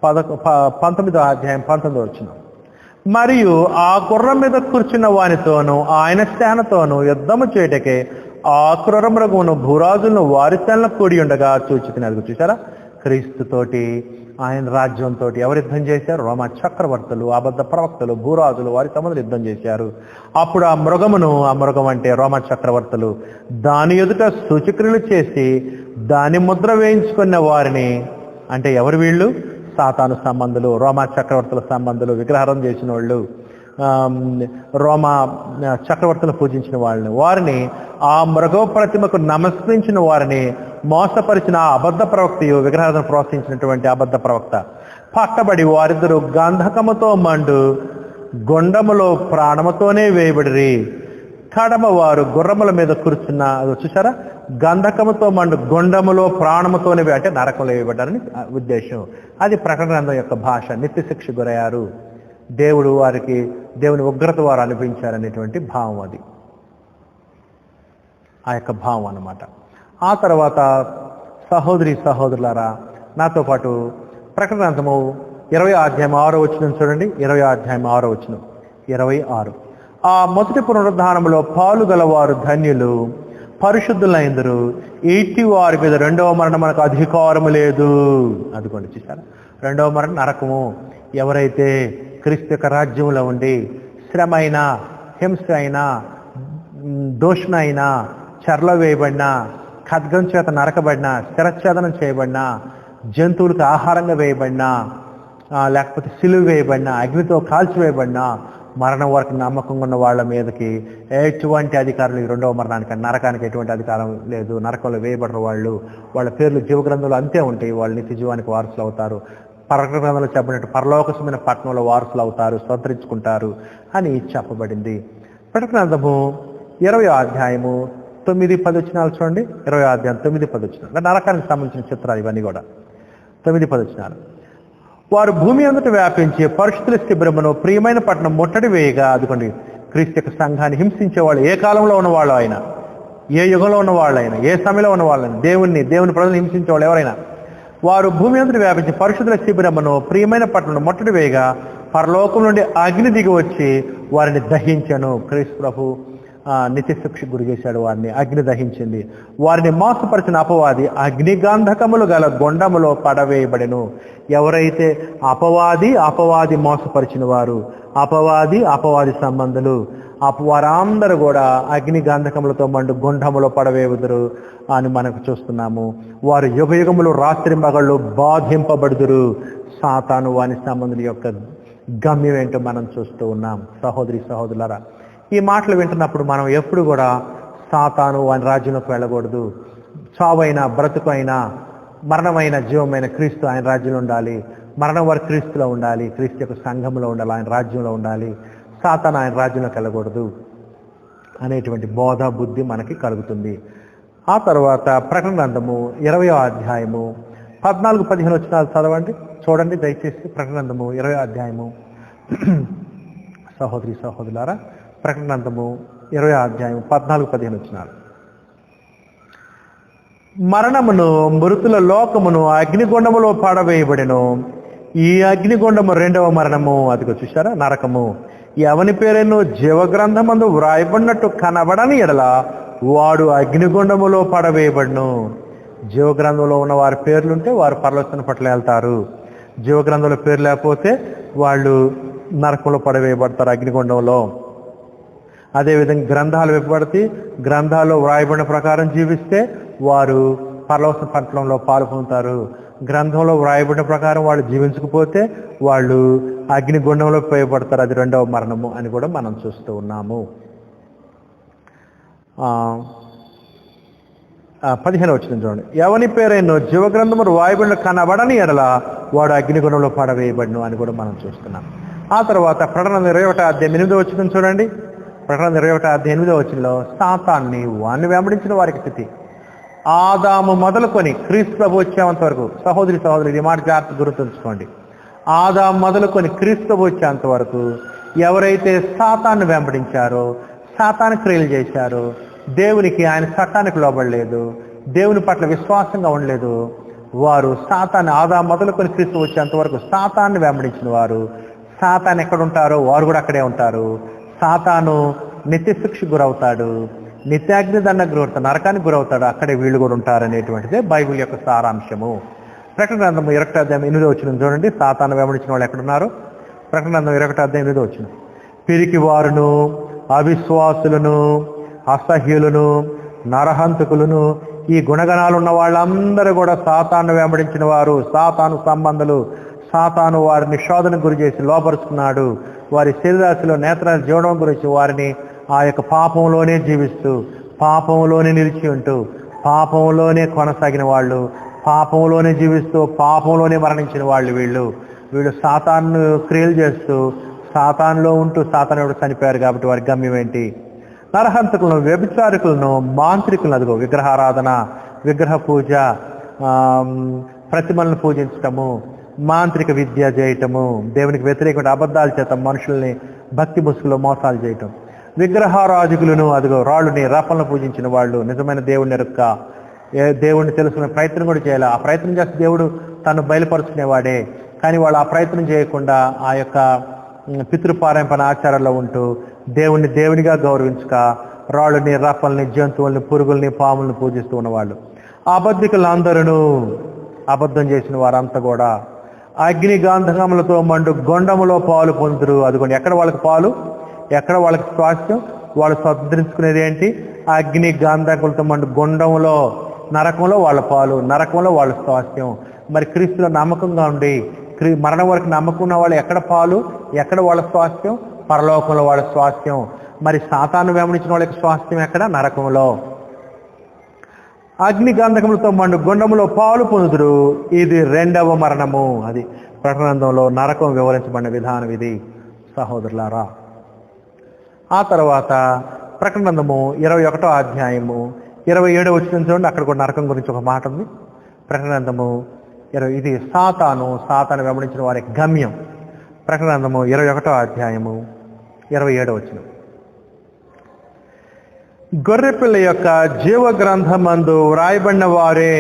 19వ అధ్యాయం 19వ వచనం. మరియు ఆ గుర్రం మీద కూర్చున్న వానితోనూ ఆయన సేనతోనూ యుద్ధము చేయటకే ఆ క్రూరమృగమును భూరాజులను వారి సేనలో కూడి ఉండగా చూచితినది. చూసారా, క్రీస్తుతోటి, ఆయన రాజ్యంతో ఎవరు యుద్ధం చేశారు? రోమా చక్రవర్తులు, అబద్ధ ప్రవక్తలు, భూరాజులు, వారి సంబంధులు యుద్ధం చేశారు. అప్పుడు ఆ మృగం అంటే రోమా చక్రవర్తులు దాని ఎదుట సూచక్రియలు చేసి దాని ముద్ర వేయించుకున్న వారిని, అంటే ఎవరు వీళ్ళు? సాతాను సంబంధులు, రోమా చక్రవర్తుల సంబంధులు, విగ్రహారం చేసిన వాళ్ళు, రోమా చక్రవర్తులు పూజించిన వారిని ఆ మృగ ప్రతిమకు నమస్కరించిన వారిని మోసపరిచిన ఆ అబద్ధ ప్రవక్తయు, విగ్రహాలను ప్రోత్సహించినటువంటి అబద్ధ ప్రవక్త పట్టబడి వారిద్దరూ గంధకముతో మండు గొండములో ప్రాణముతోనే వేయబడిరి. కడమ వారు గుర్రముల మీద కూర్చున్న, చూసారా, గంధకముతో మండు గొండములో ప్రాణముతోనే, అంటే నరకంలో వేయబడ్డారని ఉద్దేశం. అది ప్రకటన గ్రంథం యొక్క భాష. నిత్య శిక్ష గురయ్యారు, దేవుని ఉగ్రత వారు అనిపించారనేటువంటి భావం. అది ఆ యొక్క భావం అన్నమాట. ఆ తర్వాత సహోదరులారా, నాతో పాటు ప్రకటన గ్రంథము 20వ అధ్యాయం 6వ వచనం చూడండి, 20వ అధ్యాయం 6వ వచనం, 26. ఆ మొదటి పునరుద్ధానములో పాలు గలవారు ధన్యులు, పరిశుద్ధులైందరు, ఇట్టి వారి మీద రెండవ మరణం మనకు అధికారము లేదు. అదిగోండి, చూసారా, రెండవ మరణం నరకము. ఎవరైతే క్రీస్తు యొక్క రాజ్యంలో ఉండి శ్రమ అయినా, హింస అయినా, దోషణ అయినా, చెరలో వేయబడినా, ఖడ్గం చేత నరకబడినా, శిరచ్ఛేదనం చేయబడినా, జంతువులకు ఆహారంగా వేయబడినా, లేకపోతే సిలువ వేయబడినా, అగ్నితో కాల్చివేయబడినా, మరణం వరకు నమ్మకంగా ఉన్న వాళ్ళ మీదకి ఎటువంటి అధికారం లేదు. రెండవ మరణానికి, నరకానికి ఎటువంటి అధికారం లేదు. నరకంలో వేయబడిన వాళ్ళ పేర్లు జీవగ్రంథంలో అంతే ఉంటాయి. వాళ్ళు నిత్య జీవానికి వారసులు అవుతారు. ప్రకటన గ్రంథంలో చెప్పినట్టు పరలోకమైన పట్టణంలో వారసులు అవుతారు, స్వతంత్రించుకుంటారు అని చెప్పబడింది. ప్రకటన గ్రంథము 20వ అధ్యాయము 9-10 వచనాలు చూడండి. 20వ అధ్యాయం 9-10 వచనాలు నరకానికి సంబంధించిన చిత్రాలు ఇవన్నీ కూడా. 9-10 వచనాలు. వారు భూమి అంతట వ్యాపించి పరిశుద్ధుల శిబిరమును ప్రియమైన పట్టణం ముట్టడి వేయగా, అదుకోండి, క్రీస్తు యొక్క సంఘాన్ని హింసించే వాళ్ళు, ఏ కాలంలో ఉన్నవాళ్ళు అయినా, ఏ యుగంలో ఉన్నవాళ్ళైనా, ఏ సమయంలో ఉన్నవాళ్ళైనా, దేవుని ప్రజలు హింసించే వాళ్ళు ఎవరైనా, వారు భూమి అంతటి వ్యాపించి పరిశుద్ధుల శిబిరమును ప్రియమైన పట్టణం ముట్టడి వేయగా పరలోకం నుండి అగ్ని దిగి వచ్చి వారిని దహించను. క్రీస్తు ప్రభు నిత్యశిక్ష గురి చేశాడు, వారిని అగ్ని దహించింది. వారిని మోసపరిచిన అపవాది అగ్నిగంధకములు గల గొండములో పడవేయబడెను. ఎవరైతే అపవాది మోసపరిచిన వారు, అపవాది సంబంధులు, వారందరూ కూడా అగ్ని గంధకములతో మండు గుండములో పడవేయుదురు అని మనకు చూస్తున్నాము. వారు యుగయుగములు రాత్రి మగళ్ళు బాధింపబడుదురు. సాతాను వాని సంబంధుల యొక్క గమ్యం ఏంటో మనం చూస్తూ ఉన్నాం. సహోదరులారా, ఈ మాటలు వింటున్నప్పుడు మనం ఎప్పుడు కూడా సాతాను వాని రాజ్యంలోకి వెళ్ళకూడదు. చావైనా బ్రతుకైనా, మరణమైన జీవమైన క్రీస్తు ఆయన రాజ్యంలో ఉండాలి. మరణం వారు క్రీస్తులో ఉండాలి, క్రీస్తు యొక్క సంఘంలో ఉండాలి, ఆయన రాజ్యంలో ఉండాలి. సాతాను ఆయన రాజ్యంలోకి వెళ్ళకూడదు అనేటువంటి బోధ బుద్ధి మనకి కలుగుతుంది. ఆ తర్వాత ప్రకటన గ్రంథము 20వ అధ్యాయము 14-15 వచనాలు చదవండి, చూడండి దయచేసి. ప్రకటన గ్రంథము 20వ అధ్యాయము సహోదరులారా, ప్రకటన గ్రంథము 20వ అధ్యాయం 14-15 వచనాలు. మరణమును మృతుల లోకమును అగ్నిగుండములో పడవేయబడెను. ఈ అగ్నిగుండము రెండవ మరణము, అదిగో చూశారా, నరకము. ఎవని పేరేనో జీవగ్రంథమందు వ్రాయబడినట్టు కనబడని ఎడల వాడు అగ్నిగుండములో పడవేయబడును. జీవగ్రంథంలో ఉన్న వారి పేర్లుంటే వారు పరలోకం పట్ల వెళ్తారు. జీవగ్రంథంలో పేరు లేకపోతే వాళ్ళు నరకంలో పడవేయబడతారు, అగ్నిగుండంలో. అదేవిధంగా గ్రంథాలు విప్పబడితే గ్రంథాల్లో వ్రాయబడిన ప్రకారం జీవిస్తే వారు పరలోక పట్టణంలో పాలు పొందుతారు. గ్రంథంలో వ్రాయబడిన ప్రకారం వాళ్ళు జీవించకపోతే వాళ్ళు అగ్నిగుండంలో పోయబడతారు. అది రెండవ మరణము అని కూడా మనం చూస్తూ ఉన్నాము. 15వ వచనం చూడండి. ఎవని పేరైనో జీవగ్రంథము వ్రాయబడిన కనబడని ఎడల వాడు అగ్నిగుండంలో పడవేయబడును అని కూడా మనం చూస్తున్నాం. ఆ తర్వాత ప్రకటన 21వ అధ్యాయం 8వ వచనం చూడండి. ప్రకటన 21వ అధ్యాయం 8వ వచనంలో సాతాన్ని వాడిని వెంబడించిన వారికి స్థితి. ఆదాము మొదలుకొని క్రీస్తు ప్రభు వచ్చేంత వరకు, సహోదరులు ఈ మాట జాగ్రత్త గుర్తుంచుకోండి. ఆదాము మొదలుకొని క్రీస్తు ప్రభు వచ్చేంత వరకు ఎవరైతే సాతాన్ని వెంబడించారో, సాతాను క్రియలు చేశారో, దేవునికి ఆయన చట్టానికి లోబడలేదు, దేవుని పట్ల విశ్వాసంగా ఉండలేదు, వారు సాతాన్ని ఆదాము మొదలుకొని క్రీస్తు వచ్చేంత వరకు సాతాన్ని వెంబడించిన వారు, సాతాను ఎక్కడ ఉంటారో వారు కూడా అక్కడే ఉంటారు. సాతాను నిత్యశిక్షకు గురవుతాడు, నిత్యాగ్ని దండకు గురవుతాడు, నరకానికి గురవుతాడు, అక్కడే వీళ్ళు కూడా ఉంటారు అనేటువంటిదే బైబిల్ యొక్క సారాంశము. ప్రకటన గ్రంథం 21వ అధ్యాయం 8వ వచనం చూడండి. సాతాను వెంబడించిన వాళ్ళు ఎక్కడున్నారు? ప్రకటన గ్రంథం 21వ అధ్యాయం 8వ వచనం. పిరికి వారును, అవిశ్వాసులను, అసహ్యులను, నరహంతకులను, ఈ గుణగణాలు ఉన్న వాళ్ళందరూ కూడా సాతాను వెంబడించిన వారు, సాతాను సంబంధులు. సాతాను వారిని శోధనకు గురి చేసి లోపరుచుకున్నాడు. వారి శరీరాశిలో నేత్రాల జీవనం గురించి వారిని ఆ యొక్క పాపంలోనే జీవిస్తూ, పాపంలోనే నిలిచి ఉంటూ, పాపంలోనే కొనసాగిన వాళ్ళు, పాపంలోనే జీవిస్తూ, పాపంలోనే మరణించిన వాళ్ళు వీళ్ళు సాతాను క్రియలు చేస్తూ, సాతానులో ఉంటూ సాతానుడు చనిపోయారు. కాబట్టి వారి గమ్యం ఏంటి? నరహంతకులను, వ్యభిచారికులను, మాంత్రికులను, అదిగో విగ్రహారాధన, విగ్రహ పూజ, ప్రతిమలను పూజించటము, మాంత్రిక విద్య చేయటము, దేవునికి వ్యతిరేకమైన అబద్ధాల చేత మనుషుల్ని భక్తి ముసుగులో మోసాలు చేయటం, విగ్రహారాజకులను, అదిగో రాళ్ళుని రపలను పూజించిన వాళ్ళు నిజమైన దేవుడిని ఎరుక్క, దేవుడిని తెలుసుకునే ప్రయత్నం కూడా చేయాలి. ఆ ప్రయత్నం చేస్తే దేవుడు తను బయలుపరుచుకునేవాడే. కానీ వాళ్ళు ఆ ప్రయత్నం చేయకుండా ఆ యొక్క పితృపారంపణ ఆచారాల్లో ఉంటూ దేవునిగా గౌరవించక రాళ్ళని, రపల్ని, జంతువుల్ని, పురుగుల్ని, పాముల్ని పూజిస్తూ ఉన్నవాళ్ళు. అబద్ధికులందరూ, అబద్ధం చేసిన వారంతా కూడా అగ్ని గాంధకములతో మండు గొండములో పాలు పొందురు. అదిగోండి, ఎక్కడ వాళ్ళకి పాలు, ఎక్కడ వాళ్ళకి స్వాస్థ్యం, వాళ్ళు స్వతంత్రించుకునేది ఏంటి? అగ్ని గాంధకములతో మండు గొండములో, నరకంలో వాళ్ళ పాలు, నరకంలో వాళ్ళ స్వాస్థ్యం. మరి క్రీస్తులో నమ్మకంగా ఉండి మరణం వరకు నమ్మకం ఉన్న వాళ్ళు ఎక్కడ పాలు, ఎక్కడ వాళ్ళ స్వాస్థ్యం? పరలోకంలో వాళ్ళ స్వాస్థ్యం. మరి సాతాను వెంబడించిన వాళ్ళకి స్వాస్థ్యం ఎక్కడ? నరకంలో. అగ్ని గంధకములతో మండు గుండములో పాలు పొందుదురు. ఇది రెండవ మరణము. అది ప్రకటన గ్రంథంలో నరకం వివరించబడిన విధానం ఇది, సహోదరులారా. ఆ తర్వాత ప్రకటన గ్రంథము 21వ అధ్యాయము 27వ వచనం చూడండి. అక్కడ కూడా నరకం గురించి ఒక మాట ఉంది. ప్రకటన గ్రంథము ఇది సాతాను వెంబడించిన వారి గమ్యం. ప్రకటన గ్రంథము 21వ అధ్యాయము 27వ వచనం. గొర్రెపిల్ల యొక్క జీవ గ్రంథమందు వ్రాయబడిన వారే,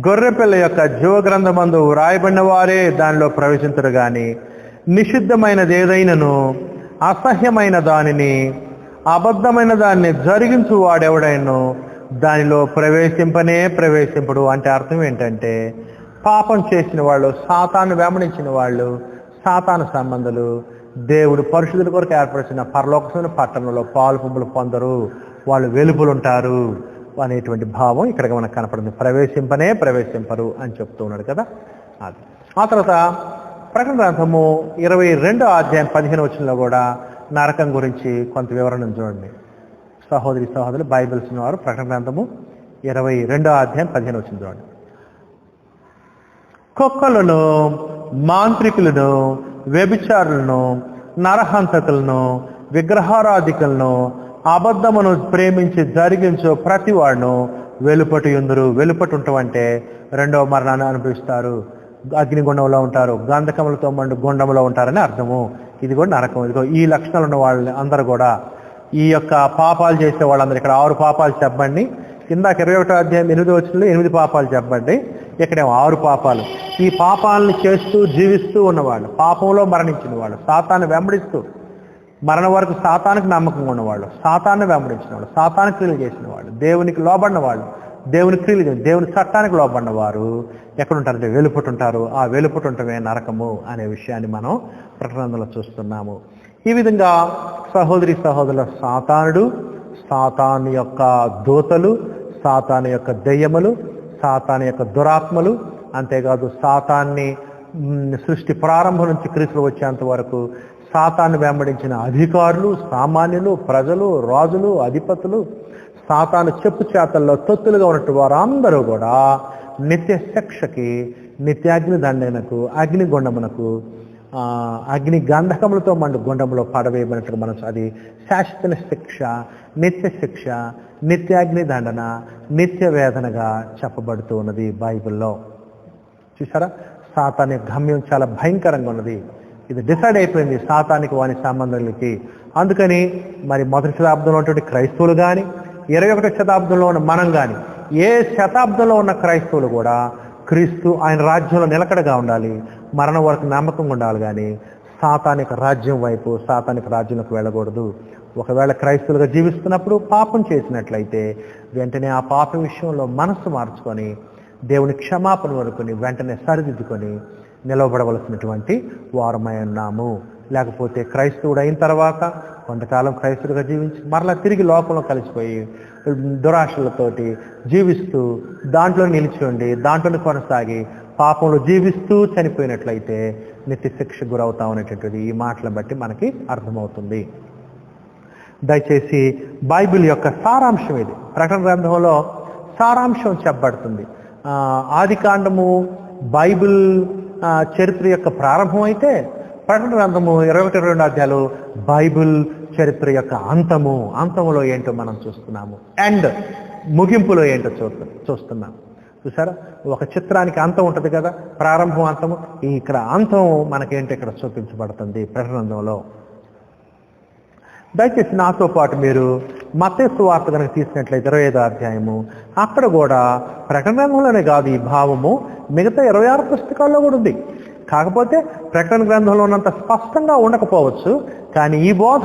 గొర్రెపిల్ల యొక్క జీవ గ్రంథమందు వ్రాయబడిన వారే దానిలో ప్రవేశించరు గాని నిషిద్ధమైనది ఏదైనను, అసహ్యమైన దానిని, అబద్ధమైన దాన్ని జరిగించు వాడెవడైనో దానిలో ప్రవేశింపడు. అంటే అర్థం ఏంటంటే పాపం చేసిన వాళ్ళు, సాతాను వెంబడించిన వాళ్ళు, సాతాను సంబంధులు దేవుడు పరిశుద్ధుల కొరకు ఏర్పరిచిన పరలోకమైన పట్టణంలో పాలు పంపులు పొందరు, వాళ్ళు వెలుపులుంటారు అనేటువంటి భావం ఇక్కడ మనకు కనపడుతుంది. ప్రవేశింపరు అని చెప్తూ ఉన్నాడు కదా. అది ఆ తర్వాత ప్రకటన గ్రంథము 22వ అధ్యాయం 15వ వచనంలో కూడా నరకం గురించి కొంత వివరణ చూడండి. సహోదరులు బైబిల్స్ ఉన్నవారు ప్రకటన గ్రంథము 22వ అధ్యాయం 15వ వచనం చూడండి. కుక్కలను, మాంత్రికులను, వ్యభిచారులను, నరహంతకులను, విగ్రహారాధికులను, అబద్ధమును ప్రేమించి జరిగించు ప్రతి వాడును వెలుపటి ఉందరు. వెలుపటి ఉండటం అంటే రెండవ మరణాన్ని అనుభవిస్తారు, అగ్నిగుండంలో ఉంటారు, గంధకములతో మండు గుండంలో ఉంటారని అర్థము. ఇది కూడా నరకం. ఇదిగో ఈ లక్షణాలు ఉన్న వాళ్ళు అందరూ కూడా ఈ యొక్క పాపాలు చేసే వాళ్ళందరూ, ఇక్కడ 6 పాపాలు చెప్పండి, కిందాక 21వ అధ్యాయం 8వ వచనంలో 8 పాపాలు చెప్పండి, ఇక్కడేమో 6 పాపాలు. ఈ పాపాలను చేస్తూ జీవిస్తూ ఉన్నవాళ్ళు, పాపంలో మరణించిన వాళ్ళు, సాతాన్ని వెంబడిస్తూ మరణ వరకు సాతానికి నమ్మకంగా ఉన్నవాళ్ళు, సాతాన్ని వెంబడించిన వాళ్ళు, సాతాను క్రియలు చేసిన వాళ్ళు, దేవునికి లోబడిన వాళ్ళు, దేవుని క్రియలు దేవుని చట్టానికి లోబడిన వారు ఎక్కడుంటారంటే వెలుపటి ఉంటారు. ఆ వెలుపటి ఉండటమే నరకము అనే విషయాన్ని మనం ప్రకటనలో చూస్తున్నాము. ఈ విధంగా సహోదరుల సాతానుడు, సాతాను యొక్క దూతలు, సాతాను యొక్క దెయ్యములు, సాతాను యొక్క దురాత్మలు, అంతేకాదు సాతాన్ని సృష్టి ప్రారంభం నుంచి క్రీస్తు వచ్చేంత వరకు సాతాన్ని వెంబడించిన అధికారులు, సామాన్యులు, ప్రజలు, రాజులు, అధిపతులు, సాతాను చెప్పు చేతల్లో తొత్తులుగా ఉన్నట్టు వారందరూ కూడా నిత్య శిక్షకి, నిత్యాగ్ని దండనకు, అగ్నిగుండమునకు, అగ్ని గంధకములతో మండు గుండంలో పడవేయబడినట్టు మనం అది శాశ్వత శిక్ష, నిత్యాగ్ని దండన, నిత్య వేదనగా చెప్పబడుతూ ఉన్నది బైబిల్లో. చూసారా, సాతాని గమ్యం చాలా భయంకరంగా ఉన్నది. ఇది డిసైడ్ అయిపోయింది సాతానికి వాని సంబంధాలకి. అందుకని మరి మొదటి శతాబ్దంలో ఉన్నటువంటి క్రైస్తవులు కానీ, 21వ శతాబ్దంలో ఉన్న మనం కానీ, ఏ శతాబ్దంలో ఉన్న క్రైస్తవులు కూడా క్రీస్తు ఆయన రాజ్యంలో నిలకడగా ఉండాలి, మరణం వరకు నమ్మకంగా ఉండాలి. కానీ సాతానిక రాజ్యం వైపు, సాతానిక రాజ్యంలోకి వెళ్ళకూడదు. ఒకవేళ క్రైస్తవులుగా జీవిస్తున్నప్పుడు పాపం చేసినట్లయితే వెంటనే ఆ పాపం విషయంలో మనస్సు మార్చుకొని దేవుని క్షమాపణ వరకుని వెంటనే సరిదిద్దుకొని నిలవబడవలసినటువంటి వారమై ఉన్నాము. లేకపోతే క్రైస్తవుడు అయిన తర్వాత కొంతకాలం క్రైస్తవుడిగా జీవించి మరలా తిరిగి లోకంలో కలిసిపోయి దురాశలతోటి జీవిస్తూ దాంట్లో నిలిచి ఉండి దాంట్లోనే కొనసాగి పాపంలో జీవిస్తూ చనిపోయినట్లయితే నిత్య శిక్ష గురవుతాం అనేటువంటిది ఈ మాటలను బట్టి మనకి అర్థమవుతుంది. దయచేసి బైబిల్ యొక్క సారాంశం ఇది. ప్రకటన గ్రంథంలో సారాంశం చెప్పబడుతుంది. ఆది కాండము బైబిల్ చరిత్ర యొక్క ప్రారంభం అయితే, ప్రకటన గ్రంథము 21-22 అధ్యాయాలు బైబిల్ చరిత్ర యొక్క అంతములో ఏంటో మనం చూస్తున్నాము. అండ్ ముగింపులో ఏంటో చూస్తున్నాం. చూసారా, ఒక చిత్రానికి అంతం ఉంటుంది కదా, ప్రారంభం అంతము. ఇక్కడ అంతం మనకేంటో ఇక్కడ చూపించబడుతుంది ప్రకటన గ్రంథంలో. దయచేసి నాతో పాటు మీరు మత్తయి సువార్త కనుక తీసినట్లయితే 25వ అధ్యాయము, అక్కడ కూడా ప్రకటన గ్రంథంలోనే కాదు ఈ భావము, మిగతా 26 పుస్తకాల్లో కూడా ఉంది. కాకపోతే ప్రకటన గ్రంథంలో ఉన్నంత స్పష్టంగా ఉండకపోవచ్చు, కానీ ఈ బోధ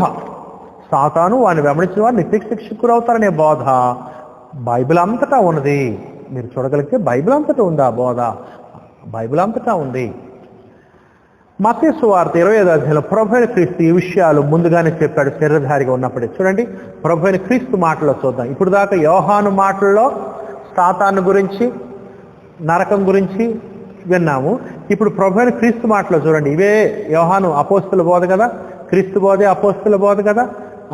సాతాను వాడిని వెంబడించిన వారు నిత్య శిక్షకు గురవుతారనే బోధ బైబిల్ అంతటా ఉన్నది. మీరు చూడగలిగితే బైబిల్ అంతటా ఉంది ఆ బోధ, బైబిల్ అంతటా ఉంది. మత్తయి సువార్త 25వ అధ్యాయంలో ప్రభువైన క్రీస్తు ఈ విషయాలు ముందుగానే చెప్పాడు శరీరధారిగా ఉన్నప్పుడే. చూడండి, ప్రభువైన క్రీస్తు మాటల్లో చూద్దాం. ఇప్పుడు దాకా యోహాను మాటల్లో సాతాను గురించి, నరకం గురించి విన్నాము. ఇప్పుడు ప్రభువైన క్రీస్తు మాటలో చూడండి, ఇవే యోహాను అపోస్తుల బోధ కదా, క్రీస్తు బోధే అపోస్తుల బోధ కదా.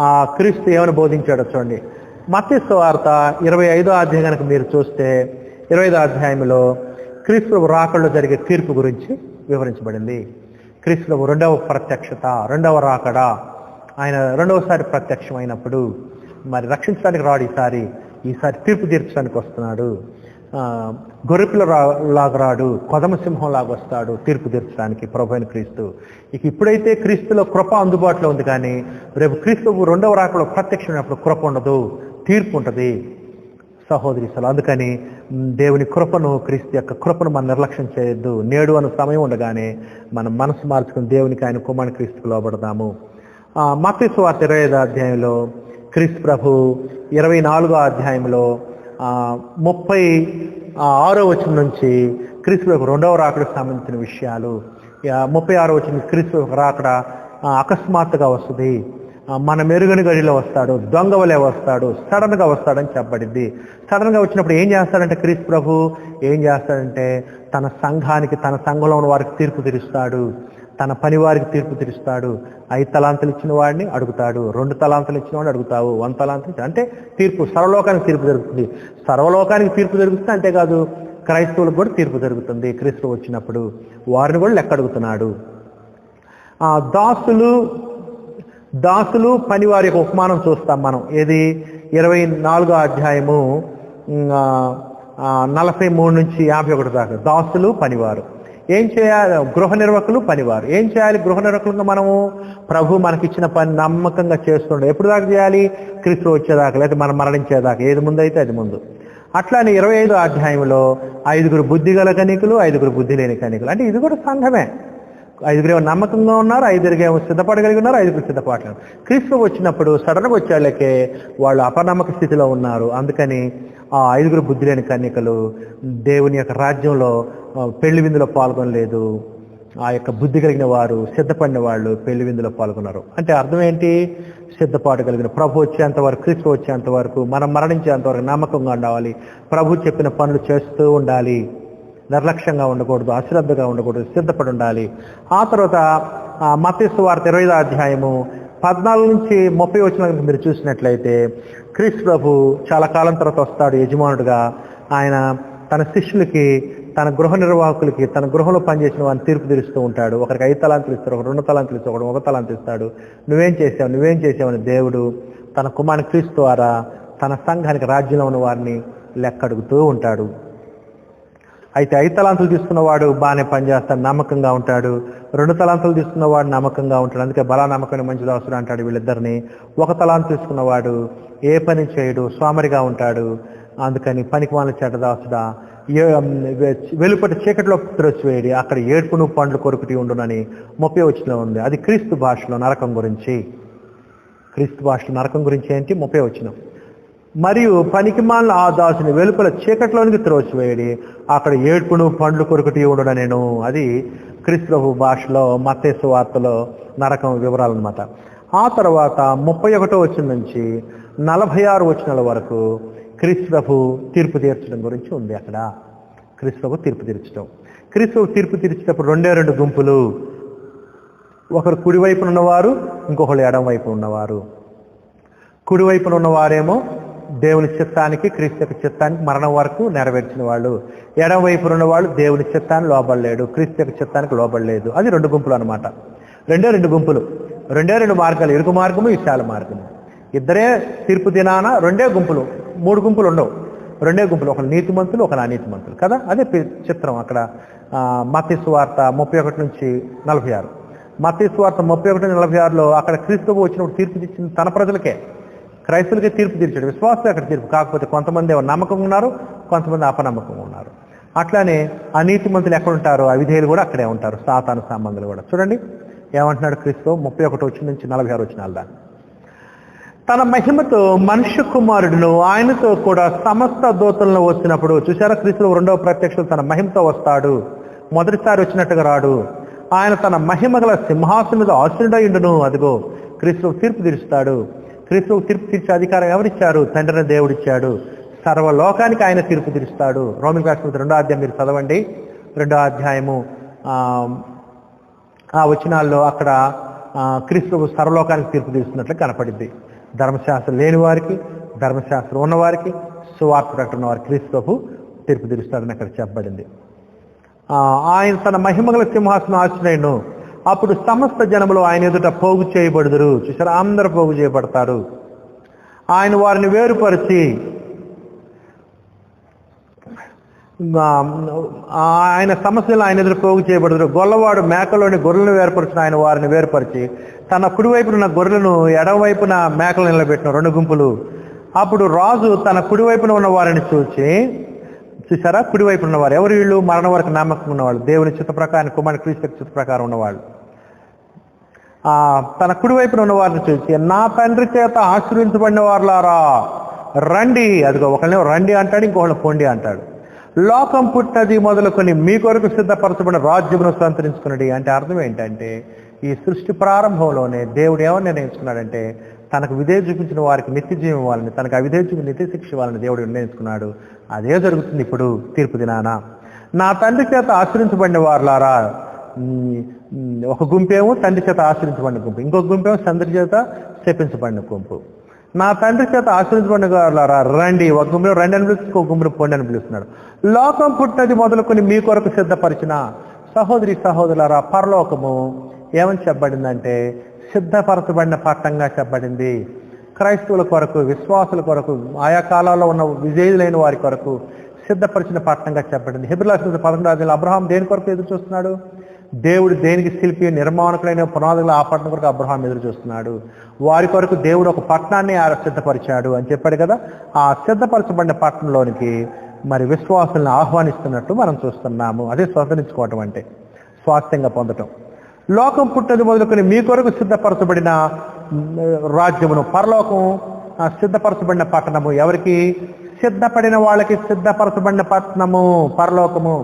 ఆ క్రీస్తు ఏమని బోధించాడో చూడండి. మత్తయి సువార్త 25వ అధ్యాయం కనుక మీరు చూస్తే 25వ అధ్యాయంలో క్రీస్తు రాకడలో జరిగే తీర్పు గురించి వివరించబడింది. క్రీస్తు రెండవ ప్రత్యక్షత, రెండవ రాకడ, ఆయన రెండవసారి ప్రత్యక్షమైనప్పుడు మరి రక్షించడానికి రాడు, ఈసారి తీర్పు తీర్చడానికి వస్తున్నాడు. గొర్రెపిల్ల లాగా రాడు, కొదమ సింహం లాగా వస్తాడు తీర్పు తీర్చడానికి ప్రభువైన క్రీస్తు. ఇప్పుడైతే క్రీస్తులో కృప అందుబాటులో ఉంది, కానీ రేపు క్రీస్తు రెండవ రాకడలో ప్రత్యక్షమైనప్పుడు కృప ఉండదు, తీర్పు ఉంటుంది సహోదరిసలు. అందుకని దేవుని కృపను, క్రీస్తు యొక్క కృపను మనం నిర్లక్ష్యం చేయొద్దు. నేడు అన్న సమయం ఉండగానే మనం మనసు మార్చుకుని దేవునికి, ఆయన కుమారుని క్రీస్తుకు లోబడదాము. మత్తయి సువార్త 25వ అధ్యాయంలో క్రీస్తు ప్రభు 24వ అధ్యాయంలో 36వ వచనం నుంచి క్రీస్తు ప్రభు రెండవ రాకడకు సంబంధించిన విషయాలు, 36వ వచనం క్రీస్తు ప్రభు రాకడ అకస్మాత్తుగా వస్తుంది, మన మెరుగని గడిలో వస్తాడు, దొంగ వలె వస్తాడు, సడన్గా వస్తాడని చెప్పబడింది. సడన్గా వచ్చినప్పుడు ఏం చేస్తాడంటే క్రీస్తు ప్రభు ఏం చేస్తాడంటే తన సంఘానికి, తన సంఘంలో ఉన్న వారికి తీర్పు తీరుస్తాడు, తన పని వారికి తీర్పు తీరుస్తాడు. 5 తలాంతులు ఇచ్చిన వాడిని అడుగుతాడు, 2 తలాంతులు ఇచ్చిన వాడిని అడుగుతావు, 1 తలాంతులు, అంటే తీర్పు సర్వలోకానికి తీర్పు జరుగుతుంది. సర్వలోకానికి తీర్పు జరుగుతుంది, అంతేకాదు క్రైస్తవులకు కూడా తీర్పు జరుగుతుంది. క్రీస్తు వచ్చినప్పుడు వారిని కూడా లెక్క అడుగుతున్నాడు. దాసులు పనివారి యొక్క ఉపమానం చూస్తాం మనం. ఏది 24వ అధ్యాయము 43 నుంచి 51 దాకా. దాసులు పనివారు ఏం చేయాలి? గృహ నిర్వాహకులు పనివారు ఏం చేయాలి? గృహ నిర్వాహకులుగా మనము ప్రభు మనకిచ్చిన పని నమ్మకంగా చేస్తుండే. ఎప్పుడు దాకా చేయాలి? క్రీస్తు వచ్చేదాకా, లేదా మనం మరణించేదాకా. ఏది ముందు అయితే అది ముందు. అట్లానే 25వ అధ్యాయంలో 5 బుద్ధి గల కనికులు, 5 బుద్ధి లేని కనికులు. అంటే ఇది కూడా సంఘమే. 5 నమ్మకంగా ఉన్నారు, 5 సిద్ధపడగలిగి ఉన్నారు, 5 సిద్ధపడలేదు. క్రీస్తు వచ్చినప్పుడు సడన్గా వచ్చేళ్ళకే వాళ్ళు అపనమ్మక స్థితిలో ఉన్నారు. అందుకని ఆ 5 బుద్ధి లేని కన్యకలు దేవుని యొక్క రాజ్యంలో పెళ్లి విందులో పాల్గొనలేదు. ఆ యొక్క బుద్ధి కలిగిన వారు, సిద్ధపడిన వాళ్ళు పెళ్లి విందులో పాల్గొన్నారు. అంటే అర్థం ఏంటి? సిద్ధపాటు కలిగిన ప్రభు వచ్చేంత వరకు, క్రీస్తు వచ్చేంత వరకు, మనం మరణించేంత వరకు నమ్మకంగా ఉండాలి. ప్రభు చెప్పిన పనులు చేస్తూ ఉండాలి, నిర్లక్ష్యంగా ఉండకూడదు, అశ్రద్ధగా ఉండకూడదు, సిద్ధపడి ఉండాలి. ఆ తర్వాత మత్తయి సువార్త 25వ అధ్యాయము 14 నుంచి 30 వచనాలకు మీరు చూసినట్లయితే క్రీస్తు ప్రభు చాలా కాలం తర్వాత వస్తాడు యజమానుడుగా. ఆయన తన శిష్యులకి, తన గృహ నిర్వాహకులకి, తన గృహంలో పనిచేసిన వారిని తీర్పు తీరుస్తూ ఉంటాడు. ఒకరికి 5 తలాంతులు ఇస్తాడు, ఒకరు 2 తలాంతులు ఇస్తాడు, ఒకరు 1 తలాంతు ఇస్తాడు. నువ్వేం చేసావని దేవుడు తన కుమారుని క్రీస్తు ద్వారా తన సంఘానికి, రాజ్యంలో ఉన్న వారిని లెక్కడుగుతూ ఉంటాడు. అయితే 5 తలాంతులు తీసుకున్నవాడు బాగానే పనిచేస్తాడు, నమ్మకంగా ఉంటాడు. 2 తలాంతులు తీసుకున్నవాడు నమ్మకంగా ఉంటాడు. అందుకే బలా నమ్మకమైన మంచి దాసుడు అంటాడు వీళ్ళిద్దరిని. 1 తలాంతు తీసుకున్నవాడు ఏ పని చేయడు, సోమరిగా ఉంటాడు. అందుకని పనికిమాలిన చెడ్డ దాసుడా, వెలుపటి చీకటిలో త్రోసివేయడి, అక్కడ ఏడ్పును పండ్లు కొరుకుటి ఉండునని 30వ వచనంలో ఉంది. అది క్రీస్తు భాషలో నరకం గురించి. క్రీస్తు భాషలో నరకం గురించి ఏంటి? 30వ వచనం. మరియు పనికిమాలిన ఆ దాసుని వెలుపల చీకటిలోనికి త్రోసివేయడి, అక్కడ ఏడ్పును పండ్లు కొరుకుటి ఉండున నేను. అది క్రీస్తు ప్రభు భాషలో మత్తయి సువార్తలో నరకం వివరాలన్నమాట. ఆ తర్వాత 31వ వచనం నుంచి 46 వచనాల వరకు క్రీస్తు ప్రభు తీర్పు తీర్చడం గురించి ఉంది. అక్కడ క్రీస్తు ప్రభు తీర్పు తీర్చడం. క్రీస్తు తీర్పు తీర్చేటప్పుడు 2 గుంపులు, ఒకరు కుడివైపున ఉన్నవారు, ఇంకొకరు ఎడం వైపు ఉన్నవారు. కుడివైపున ఉన్నవారేమో దేవుని చిత్తానికి, క్రీస్తు యొక్క చిత్తానికి మరణం వరకు నెరవేర్చిన వాళ్ళు. ఎడం వైపున ఉన్నవాళ్ళు దేవుని చిత్తాన్ని లోబడలేడు, క్రీస్తు యొక్క చిత్తానికి లోబడలేదు. అది 2 గుంపులు అనమాట. 2 గుంపులు, 2 మార్గాలు, ఇరుకు మార్గము, విశాల మార్గము. ఇద్దరే తీర్పు దినాన 2 గుంపులు, 3 గుంపులు ఉండవు. 2 గుంపులు, ఒక నీతిమంతులు, ఒక అనీతిమంతులు కదా. అదే చిత్రం అక్కడ. మత్తయి సువార్త 31 నుంచి 46. మత్తయి సువార్త 31-46లో అక్కడ క్రీస్తు వచ్చినప్పుడు తీర్పు తెచ్చింది తన ప్రజలకే, క్రైస్తవులకే తీర్పు తీర్చాడు. విశ్వాసం అక్కడ తీర్పు. కాకపోతే కొంతమంది నమ్మకంగా ఉన్నారు, కొంతమంది అపనమ్మకంగా ఉన్నారు. అట్లానే అనీతిమంతులు ఎక్కడుంటారో అవిధేయులు కూడా అక్కడే ఉంటారు, సాతాను సంబంధాలు కూడా. చూడండి ఏమంటున్నాడు క్రీస్తు 31 వచనం నుంచి 46 వచనాల దాకా. తన మహిమతో మనుష్య కుమారుడును ఆయనతో కూడా సమస్త దూతలను వచ్చినప్పుడు. చూసారా, క్రీస్తు 2వ ప్రత్యక్షులు తన మహిమతో వస్తాడు. మొదటిసారి వచ్చినట్టుగా రాడు. ఆయన తన మహిమ గల సింహాసనం మీద ఆసీనుడయుండును. అదిగో క్రీస్తు తీర్పు తీరుస్తాడు. క్రీస్తు తీర్పు తీర్చే అధికారం ఎవరిచ్చారు? తండ్రిని దేవుడిచ్చాడు. సర్వలోకానికి ఆయన తీర్పు తీరుస్తాడు. రోమిలకు రాసిన 2వ అధ్యాయం మీరు చదవండి. 2వ అధ్యాయము ఆ వచనాల్లో అక్కడ క్రీస్తు సర్వలోకానికి తీర్పు తీరుస్తున్నట్లు కనపడింది. ధర్మశాస్త్రం లేని వారికి, ధర్మశాస్త్రం ఉన్నవారికి, సువార్త ప్రకటన వారికి క్రీస్తు తీర్పు తీరుస్తాడని అక్కడ చెప్పబడింది. ఆయన తన మహిమగల సింహాసనం ఆశ్రయను. అప్పుడు సమస్త జనములు ఆయన ఎదుట పోగు చేయబడుదురు. చూసారా, అందరూ పోగు చేయబడతారు. ఆయన వారిని వేరుపరిచి, ఆయన సమస్యలు ఆయన ఎదురు పోగు చేయబడుదురు. గొల్లవాడు మేకలోని గొర్రెలను వేరుపరిచిన ఆయన వారిని వేరుపరిచి తన కుడివైపున ఉన్న గొర్రెలను ఎడమవైపున మేకలు నిలబెట్టిన 2 గుంపులు. అప్పుడు రాజు తన కుడివైపున ఉన్న వారిని చూసారా, కుడివైపున ఉన్నవారు ఎవరు? వీళ్ళు మరణం వరకు నమ్మకం ఉన్నవాళ్ళు, దేవుని చిత్త ప్రకారం, కుమారుని క్రీస్తు చిత్త ప్రకారం ఉన్నవాళ్ళు. తన కుడివైపున ఉన్న వారిని చూసి, నా తండ్రి చేత ఆశీర్వించబడిన వారులారా రండి. అదిగో ఒకళ్ళని రండి అంటాడు, ఇంకొకళ్ళు పొండి అంటాడు. లోకం పుట్టినది మొదలుకొని మీ కొరకు సిద్ధపరచబడిన రాజ్యమును సంతరించుకున్నది. అంటే అర్థం ఏంటంటే, ఈ సృష్టి ప్రారంభంలోనే దేవుడు ఏమని నిర్ణయించుకున్నాడంటే, తనకు విధేయ చూపించిన వారికి నిత్య జీవం ఇవ్వాలని, తనకు అవిధేయ చూపించిన నిత్య శిక్ష ఇవ్వాలని దేవుడు నిర్ణయించుకున్నాడు. అదే జరుగుతుంది ఇప్పుడు తీర్పు దినాన. నా తండ్రి చేత ఆశ్రయించబడిన వారులారా, ఒక గుంపేమో తండ్రి చేత ఆశ్రయించబడిన గుంపు, ఇంకొక గుంపేమో తండ్రి చేత శపించబడిన గుంపు. నా తండ్రి చేత ఆశ్రయించబడిన వారులారా రండి, ఒక గుంపులో రండి అని పిలుస్తూ ఒక గుంపులో పొండి అని పిలుస్తున్నాడు. లోకం పుట్టినది మొదలుకొని మీ కొరకు సిద్ధపరిచిన సహోదరి సహోదరులారా, పరలోకము ఏమని చెప్పబడిందంటే సిద్ధపరచబడిన పట్టంగా చెప్పబడింది. క్రైస్తవుల కొరకు, విశ్వాసుల కొరకు, ఆయా కాలాల్లో ఉన్న విజయులైన వారి కొరకు సిద్ధపరిచిన పట్టణంగా చెప్పబడింది. హెబ్రీయులకు రాసిన 11వ అబ్రహాం దేని కొరకు ఎదురు చూస్తున్నాడు? దేవుడు దేనికి శిల్పి నిర్మాణకులైన పునాదులు ఆ పట్టణం కొరకు అబ్రహాం ఎదురు చూస్తున్నాడు. వారి కొరకు దేవుడు ఒక పట్టణాన్ని సిద్ధపరిచాడు అని చెప్పాడు కదా. ఆ సిద్ధపరచబడిన పట్టణంలోనికి మరి విశ్వాసులను ఆహ్వానిస్తున్నట్టు మనం చూస్తున్నాము. అదే స్వతంత్రించుకోవటం అంటే, స్వాస్థ్యంగా పొందటం. లోకం పుట్టినది మొదలుకొని మీ కొరకు సిద్ధపరచబడిన రాజ్యమును, పరలోకం సిద్ధపరచబడిన పట్టణము. ఎవరికి? సిద్ధపడిన వాళ్ళకి సిద్ధపరచబడిన పట్టణము పరలోకము,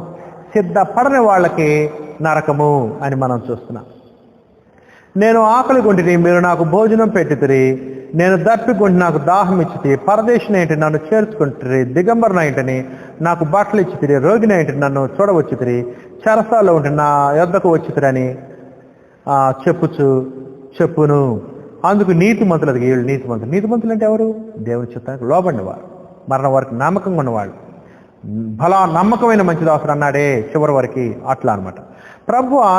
సిద్ధపడని వాళ్ళకి నరకము అని మనం చూస్తున్నాం. నేను ఆకలి కొంటిని, మీరు నాకు భోజనం పెట్టితిరి. నేను దప్పికొంటి, నాకు దాహం ఇచ్చితి. పరదేశినైంటి, నన్ను చేర్చుకుంటురి. దిగంబరనైంటిని, నాకు బట్టలు ఇచ్చితిరి. రోగినైంటి, నన్ను చూడవచ్చితిరి. చెరసాల్లో ఉంటే నా యొద్దకు వచ్చితిరని చెప్పును. అందుకు నీతిమంతులు, అది వీళ్ళు నీతిమంతులు. నీతిమంతులు అంటే ఎవరు? దేవుని చిత్తానికి లోబడిన వారు, మరణం వరకు నమ్మకంగా ఉన్నవాళ్ళు. బలా నమ్మకమైన మంచి దాసుడు అన్నాడే చివరి వరకు, అట్లా అనమాట. ప్రభువా,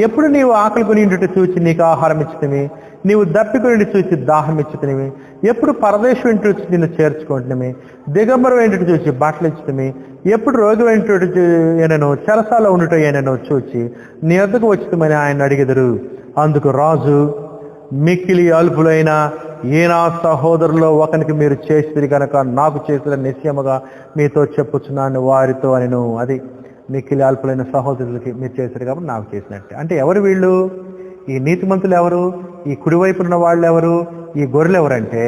ఎప్పుడు నీవు ఆకలి కొని చూచి నీకు ఆహారం ఇచ్చితివి, నీవు దప్పికొని చూచి దాహం ఇచ్చితివి. ఎప్పుడు పరదేశం ఇంటి చూచి నిన్ను చేర్చుకుంటున్నామి, దిగంబరం ఏంటి చూచి బట్టలు ఇచ్చితివి. ఎప్పుడు రోగి ఏంటి ఏనను, చెరసాలో ఉండుట ఏనను చూచి నీ వద్దకు వచ్చితమని ఆయన అడిగెదరు. అందుకు రాజు, మిక్కిలి అల్పులైన ఈనా సహోదరులో ఒకరికి మీరు చేసిరి కనుక నాకు చేసిన నిశ్చయముగా మీతో చెప్పుచున్నాను వారితో అనెను. అది మిక్కిలి అల్పులైన సహోదరులకి మీరు చేశారు కాబట్టి నాకు చేసినట్టే. అంటే ఎవరు వీళ్ళు? ఈ నీతిమంతులు ఎవరు? ఈ కుడివైపున్న వాళ్ళు ఎవరు? ఈ గొర్రెలు ఎవరంటే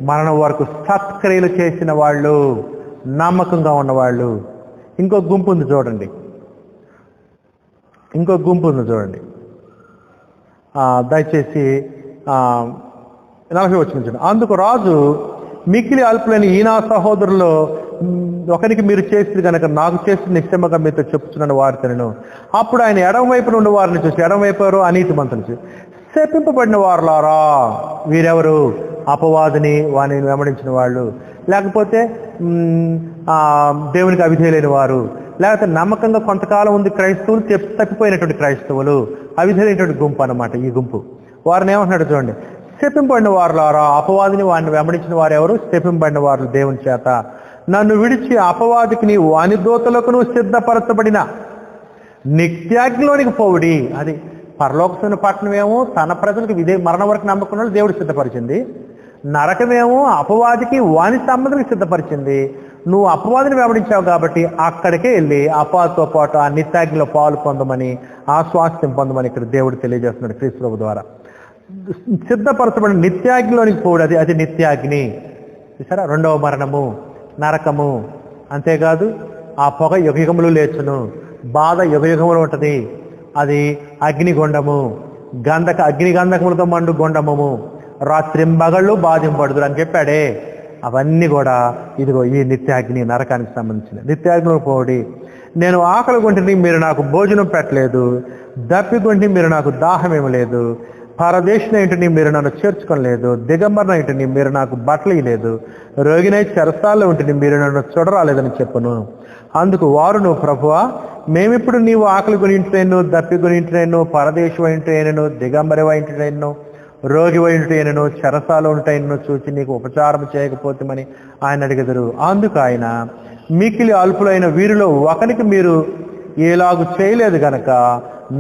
మరణం వరకు సత్క్రియలు చేసిన వాళ్ళు, నమ్మకంగా ఉన్నవాళ్ళు. ఇంకో గుంపు ఉంది చూడండి, దయచేసి 40 వచ్చిన. అందుకు రాజు, మిక్కిలి అల్పులైన ఈనా సహోదరులో ఒకరికి మీరు చేసింది కనుక నాకు చేసిన నిశ్చయముగా మీతో చెప్పుచున్నాను వారితో. అప్పుడు ఆయన ఎడమ వైపున ఉన్న వారిని చూసి, ఎడమవైపు ఎవరు? అనీతి మంతులు చూసి, శపింపబడిన వారులారా. వీరెవరు? అపవాదిని వాని వెంబడించిన వాళ్ళు, లేకపోతే దేవునికి అవిధేయులైన వారు, లేకపోతే నమ్మకంగా కొంతకాలం ఉంది క్రైస్తవులు, తప్పిపోయినటువంటి క్రైస్తవులు, అవిధేయులైనటువంటి గుంపు అన్నమాట ఈ గుంపు. వారిని ఏమంటున్నాడు చూడండి, శపింపబడిన వారులారా. అపవాదిని వాడిని వెంబడించిన వారు ఎవరు? శపింపబడిన వారు దేవుని చేత. నన్ను విడిచి అపవాదికి నీ వాని దూతలకు సిద్ధపరచబడిన నిత్యాగ్నిలోనికి పోవుడి. అది పరలోకమైన పట్టణం ఏమో తన ప్రజలకు మరణం వరకు నమ్మకున్న దేవుడు సిద్ధపరిచింది. నరకమేమో అపవాదికి వాని సంబంధికి సిద్ధపరిచింది. నువ్వు అపవాదిని వెంబడించావు కాబట్టి అక్కడికే వెళ్ళి అపవాదితో పాటు ఆ నిత్యాగ్నిలో పాలు పొందమని, ఆ స్వాస్థ్యం పొందమని ఇక్కడ దేవుడు తెలియజేస్తున్నాడు క్రీస్తు ప్రభు ద్వారా. సిద్ధపరచబడిన నిత్యాగ్నిలోనికి పోవుడు, అది నిత్యాగ్ని. చూసారా? రెండవ మరణము, నరకము. అంతేకాదు ఆ పొగ యుగయుగములు లేచును, బాధ యుగయుగములు ఉంటుంది. అది అగ్నిగొండము, అగ్నిగంధకములతో మండు గొండము, రాత్రింబగళ్ళు బాధింపడుదురు అని చెప్పాడే. అవన్నీ కూడా ఇదిగో ఈ నిత్యాగ్ని, నరకానికి సంబంధించిన నిత్యాగ్నిలో పోడి. నేను ఆకలి కొంటిని, మీరు నాకు భోజనం పెట్టలేదు. దప్పికొంటి, మీరు నాకు దాహమేమి లేదు. పరదేశిన ఇంటిని, మీరు నన్ను చేర్చుకోలేదు. దిగంబరన ఇంటిని, మీరు నాకు బట్టలు ఇవ్వలేదు. రోగినై చెరసాల్లో ఉంటిని, మీరు నన్ను చూడరాలేదని చెప్పును. అందుకు వారును, ప్రభువా, మేమిప్పుడు నీవు ఆకలి కొని ఇంటినైను, దప్పి కొని ఇంటినైను, పరదేశం ఇంటినైను, దిగంబరి ఇంటినైను, రోగి ఇంటినైను, చెరసాలో ఉంటాయిను చూచి నీకు ఉపచారం చేయకపోతామని ఆయన అడిగెదరు. అందుకు ఆయన, మిక్కిలి అల్పులైన వీరిలో ఒకరికి మీరు ఏలాగు చేయలేదు గనక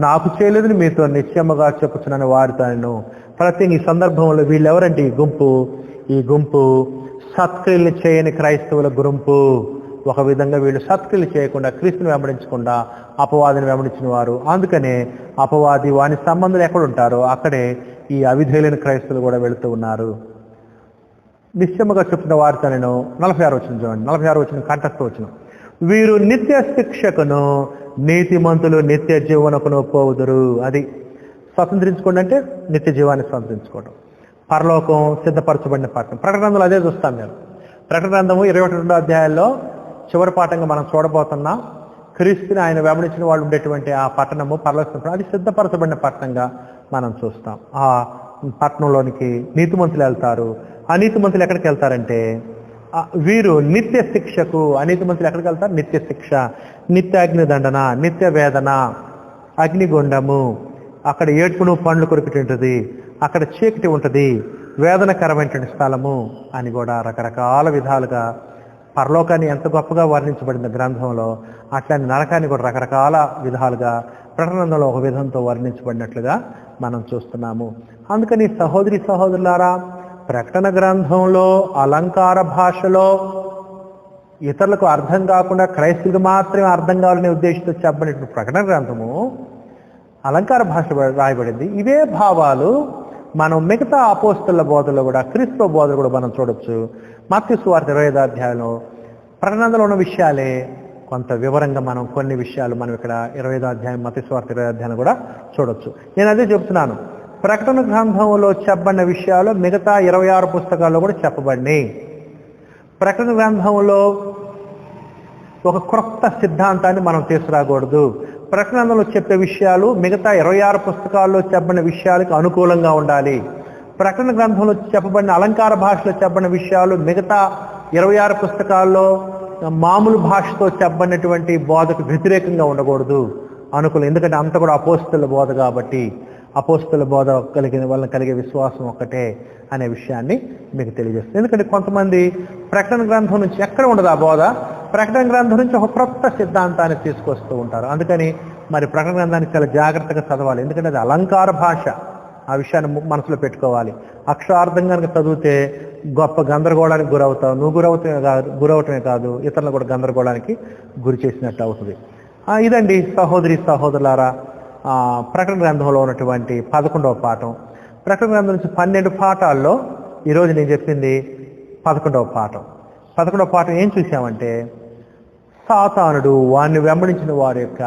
నాకు చేయలేదని మీతో నిశ్చయముగా చెప్పుచున్నాను వారితో. ప్రతి ఈ సందర్భంలో వీళ్ళెవరంటే ఈ గుంపు సత్క్రియలు చేయని క్రైస్తవుల గుంపు. ఒక విధంగా వీళ్ళు సత్క్రియలు చేయకుండా, క్రీస్తుని వెంబడించకుండా అపవాదిని వెంబడించిన వారు. అందుకనే అపవాది వాని సంబంధాలు ఎక్కడుంటారో అక్కడే ఈ అవిధేయులైన క్రైస్తవులు కూడా వెళుతూ ఉన్నారు. నిశ్చయముగా చెప్తున్న వారితో నేను 46 వచనం చూడండి. 46 వచనం కంఠస్థ వచనం. వీరు నిత్య శిక్షకును నీతిమంతులు నిత్య జీవనకును పోవుదురు. అది స్వతంత్రించుకోండి అంటే నిత్య జీవాన్ని స్వతంత్రించుకోవడం, పరలోకం సిద్ధపరచబడిన పట్టణం. ప్రకటన గ్రంథంలో అదే చూస్తాం మేము. ప్రకటన గ్రంథము 22వ అధ్యాయాల్లో చివరి పాఠంగా మనం చూడబోతున్నాం. క్రీస్తుని ఆయన వెంబడించిన వాళ్ళు ఉండేటువంటి ఆ పట్టణము పరలోకం, అది సిద్ధపరచబడిన పట్టణంగా మనం చూస్తాం. ఆ పట్టణంలోనికి నీతిమంతులు వెళ్తారు. అనీతిమంతులు ఎక్కడికి వెళ్తారంటే వీరు నిత్య శిక్షకు. అనీతిమంతులు ఎక్కడికి వెళ్తారు? నిత్య శిక్ష, నిత్య అగ్నిదండన, నిత్య వేదన, అగ్నిగుండము, అక్కడ ఏడ్పును పండ్లు కొరుకుతుంటుంది, అక్కడ చీకటి ఉంటుంది, వేదనకరమైనటువంటి స్థలము అని కూడా రకరకాల విధాలుగా పరలోకాన్ని ఎంత గొప్పగా వర్ణించబడింది గ్రంథంలో, అట్లాంటి నరకాన్ని కూడా రకరకాల విధాలుగా ప్రకటనలో ఒక విధంతో వర్ణించబడినట్లుగా మనం చూస్తున్నాము. అందుకని సహోదరి సహోదరులారా, ప్రకటన గ్రంథంలో అలంకార భాషలో ఇతరులకు అర్థం కాకుండా క్రైస్తవులకు మాత్రమే అర్థం కావాలనే ఉద్దేశంతో చెప్పబడిన ప్రకటన గ్రంథము అలంకార భాష రాయబడింది. ఇవే భావాలు మనం మిగతా అపోస్తలుల బోధలో కూడా, క్రీస్తు బోధలు కూడా మనం చూడొచ్చు. మత్తయి సువార్త 25వ అధ్యాయంలో ప్రకటనలో ఉన్న విషయాలే కొంత వివరంగా మనం కొన్ని విషయాలు మనం ఇక్కడ 25వ అధ్యాయం మత్తయి సువార్త 25వ అధ్యాయం కూడా చూడొచ్చు. నేను అదే చెప్తున్నాను, ప్రకటన గ్రంథంలో చెప్పబడిన విషయాలు మిగతా 26 పుస్తకాల్లో కూడా చెప్పబడినాయి. ప్రకటన గ్రంథంలో ఒక క్రొత్త సిద్ధాంతాన్ని మనం తీసుకురాకూడదు. ప్రకటన గ్రంథంలో చెప్పే విషయాలు మిగతా 26 పుస్తకాల్లో చెప్పబడిన విషయాలకు అనుకూలంగా ఉండాలి. ప్రకటన గ్రంథంలో చెప్పబడిన అలంకార భాషలో చెప్పబడిన విషయాలు మిగతా 26 పుస్తకాల్లో మామూలు భాషతో చెప్పబడినటువంటి బోధకు వ్యతిరేకంగా ఉండకూడదు, అనుకూలం. ఎందుకంటే అంత కూడా అపోస్తలుల బోధ కాబట్టి, అపోస్తలుల బోధ కలిగిన వలన కలిగే విశ్వాసం ఒక్కటే అనే విషయాన్ని మీకు తెలియజేస్తుంది. ఎందుకంటే కొంతమంది ప్రకటన గ్రంథం నుంచి ఎక్కడ ఉండదు ఆ బోధ, ప్రకటన గ్రంథం నుంచి ఒక క్రొత్త సిద్ధాంతాన్ని తీసుకొస్తూ ఉంటారు. అందుకని మరి ప్రకటన గ్రంథాన్ని చాలా జాగ్రత్తగా చదవాలి. ఎందుకంటే అది అలంకార భాష. ఆ విషయాన్ని మనసులో పెట్టుకోవాలి. అక్షరార్థం కనుక చదివితే గొప్ప గందరగోళానికి గురవుతావు. నువ్వు గురవటమే కాదు, ఇతరులను కూడా గందరగోళానికి గురి చేసినట్టు అవుతుంది. ఇదండి సహోదరి సహోదరులారా, ప్రకటన గ్రంథంలో ఉన్నటువంటి 11వ పాఠం. ప్రకటన గ్రంథం నుంచి 12 పాఠాల్లో ఈరోజు నేను చెప్పింది 11వ పాఠం. 11వ పాఠం ఏం చూసామంటే, సాతానుడు వారిని వెంబడించిన వారి యొక్క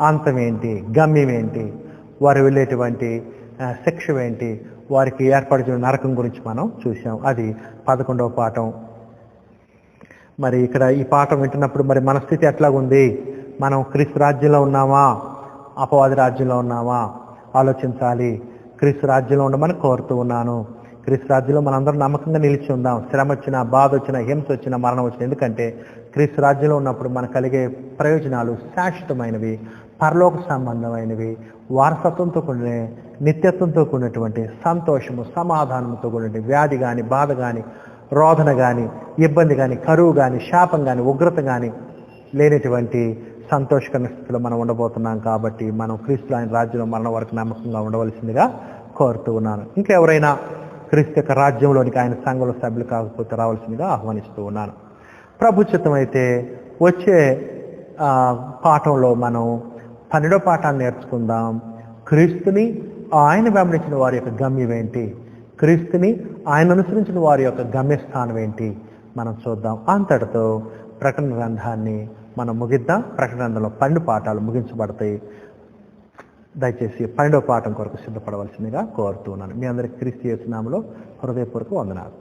అంతం ఏంటి, గమ్యం ఏంటి, వారు వెళ్ళేటువంటి శిక్ష ఏంటి, వారికి ఏర్పడిన నరకం గురించి మనం చూసాం. అది 11వ పాఠం. మరి ఇక్కడ ఈ పాఠం వింటున్నప్పుడు మరి మన స్థితి ఎట్లాగుంది? మనం క్రీస్తు రాజ్యంలో ఉన్నామా, అపవాది రాజ్యంలో ఉన్నామా ఆలోచించాలి. క్రీస్తు రాజ్యంలో ఉండమని కోరుతూ ఉన్నాను. క్రీస్తు రాజ్యంలో మనందరం నమ్మకంగా నిలిచి ఉందాం. శ్రమ వచ్చినా, బాధ వచ్చినా, హింస వచ్చినా, మరణం వచ్చినా. ఎందుకంటే క్రీస్తు రాజ్యంలో ఉన్నప్పుడు మనకు కలిగే ప్రయోజనాలు శాశ్వతమైనవి, పరలోక సంబంధమైనవి, వారసత్వంతో కూడిన, నిత్యత్వంతో కూడినటువంటి సంతోషము, సమాధానంతో కూడిన, వ్యాధి కానీ, బాధ కానీ, రోదన కానీ, ఇబ్బంది కానీ, కరువు కానీ, శాపం కానీ, ఉగ్రత కానీ లేనటువంటి సంతోషకరమైన స్థితిలో మనం ఉండబోతున్నాం. కాబట్టి మనం క్రీస్తు ఆయన రాజ్యంలో మరణం వరకు నమ్మకంగా ఉండవలసిందిగా కోరుతూ ఉన్నాను. ఇంకెవరైనా క్రీస్తు యొక్క రాజ్యంలోనికి ఆయన సంఘంలో సభ్యులు కాకపోతే రావాల్సిందిగా ఆహ్వానిస్తూ ఉన్నాను. ప్రభుత్వం అయితే వచ్చే పాఠంలో మనం 12వ పాఠాన్ని నేర్చుకుందాం. క్రీస్తుని ఆయన వెంబడించిన వారి యొక్క గమ్యం ఏంటి, క్రీస్తుని ఆయన అనుసరించిన వారి యొక్క గమ్యస్థానం ఏంటి మనం చూద్దాం. అంతటితో ప్రకటన గ్రంథాన్ని మనం ముగిద్దాం. ప్రకటన గ్రంథంలో 12 పాఠాలు ముగించబడతాయి. దయచేసి 12వ పాఠం కొరకు సిద్ధపడవలసిందిగా కోరుతున్నాను. మీ అందరికీ క్రీస్తు యేసు నామములో హృదయపూర్వక వందనాలు.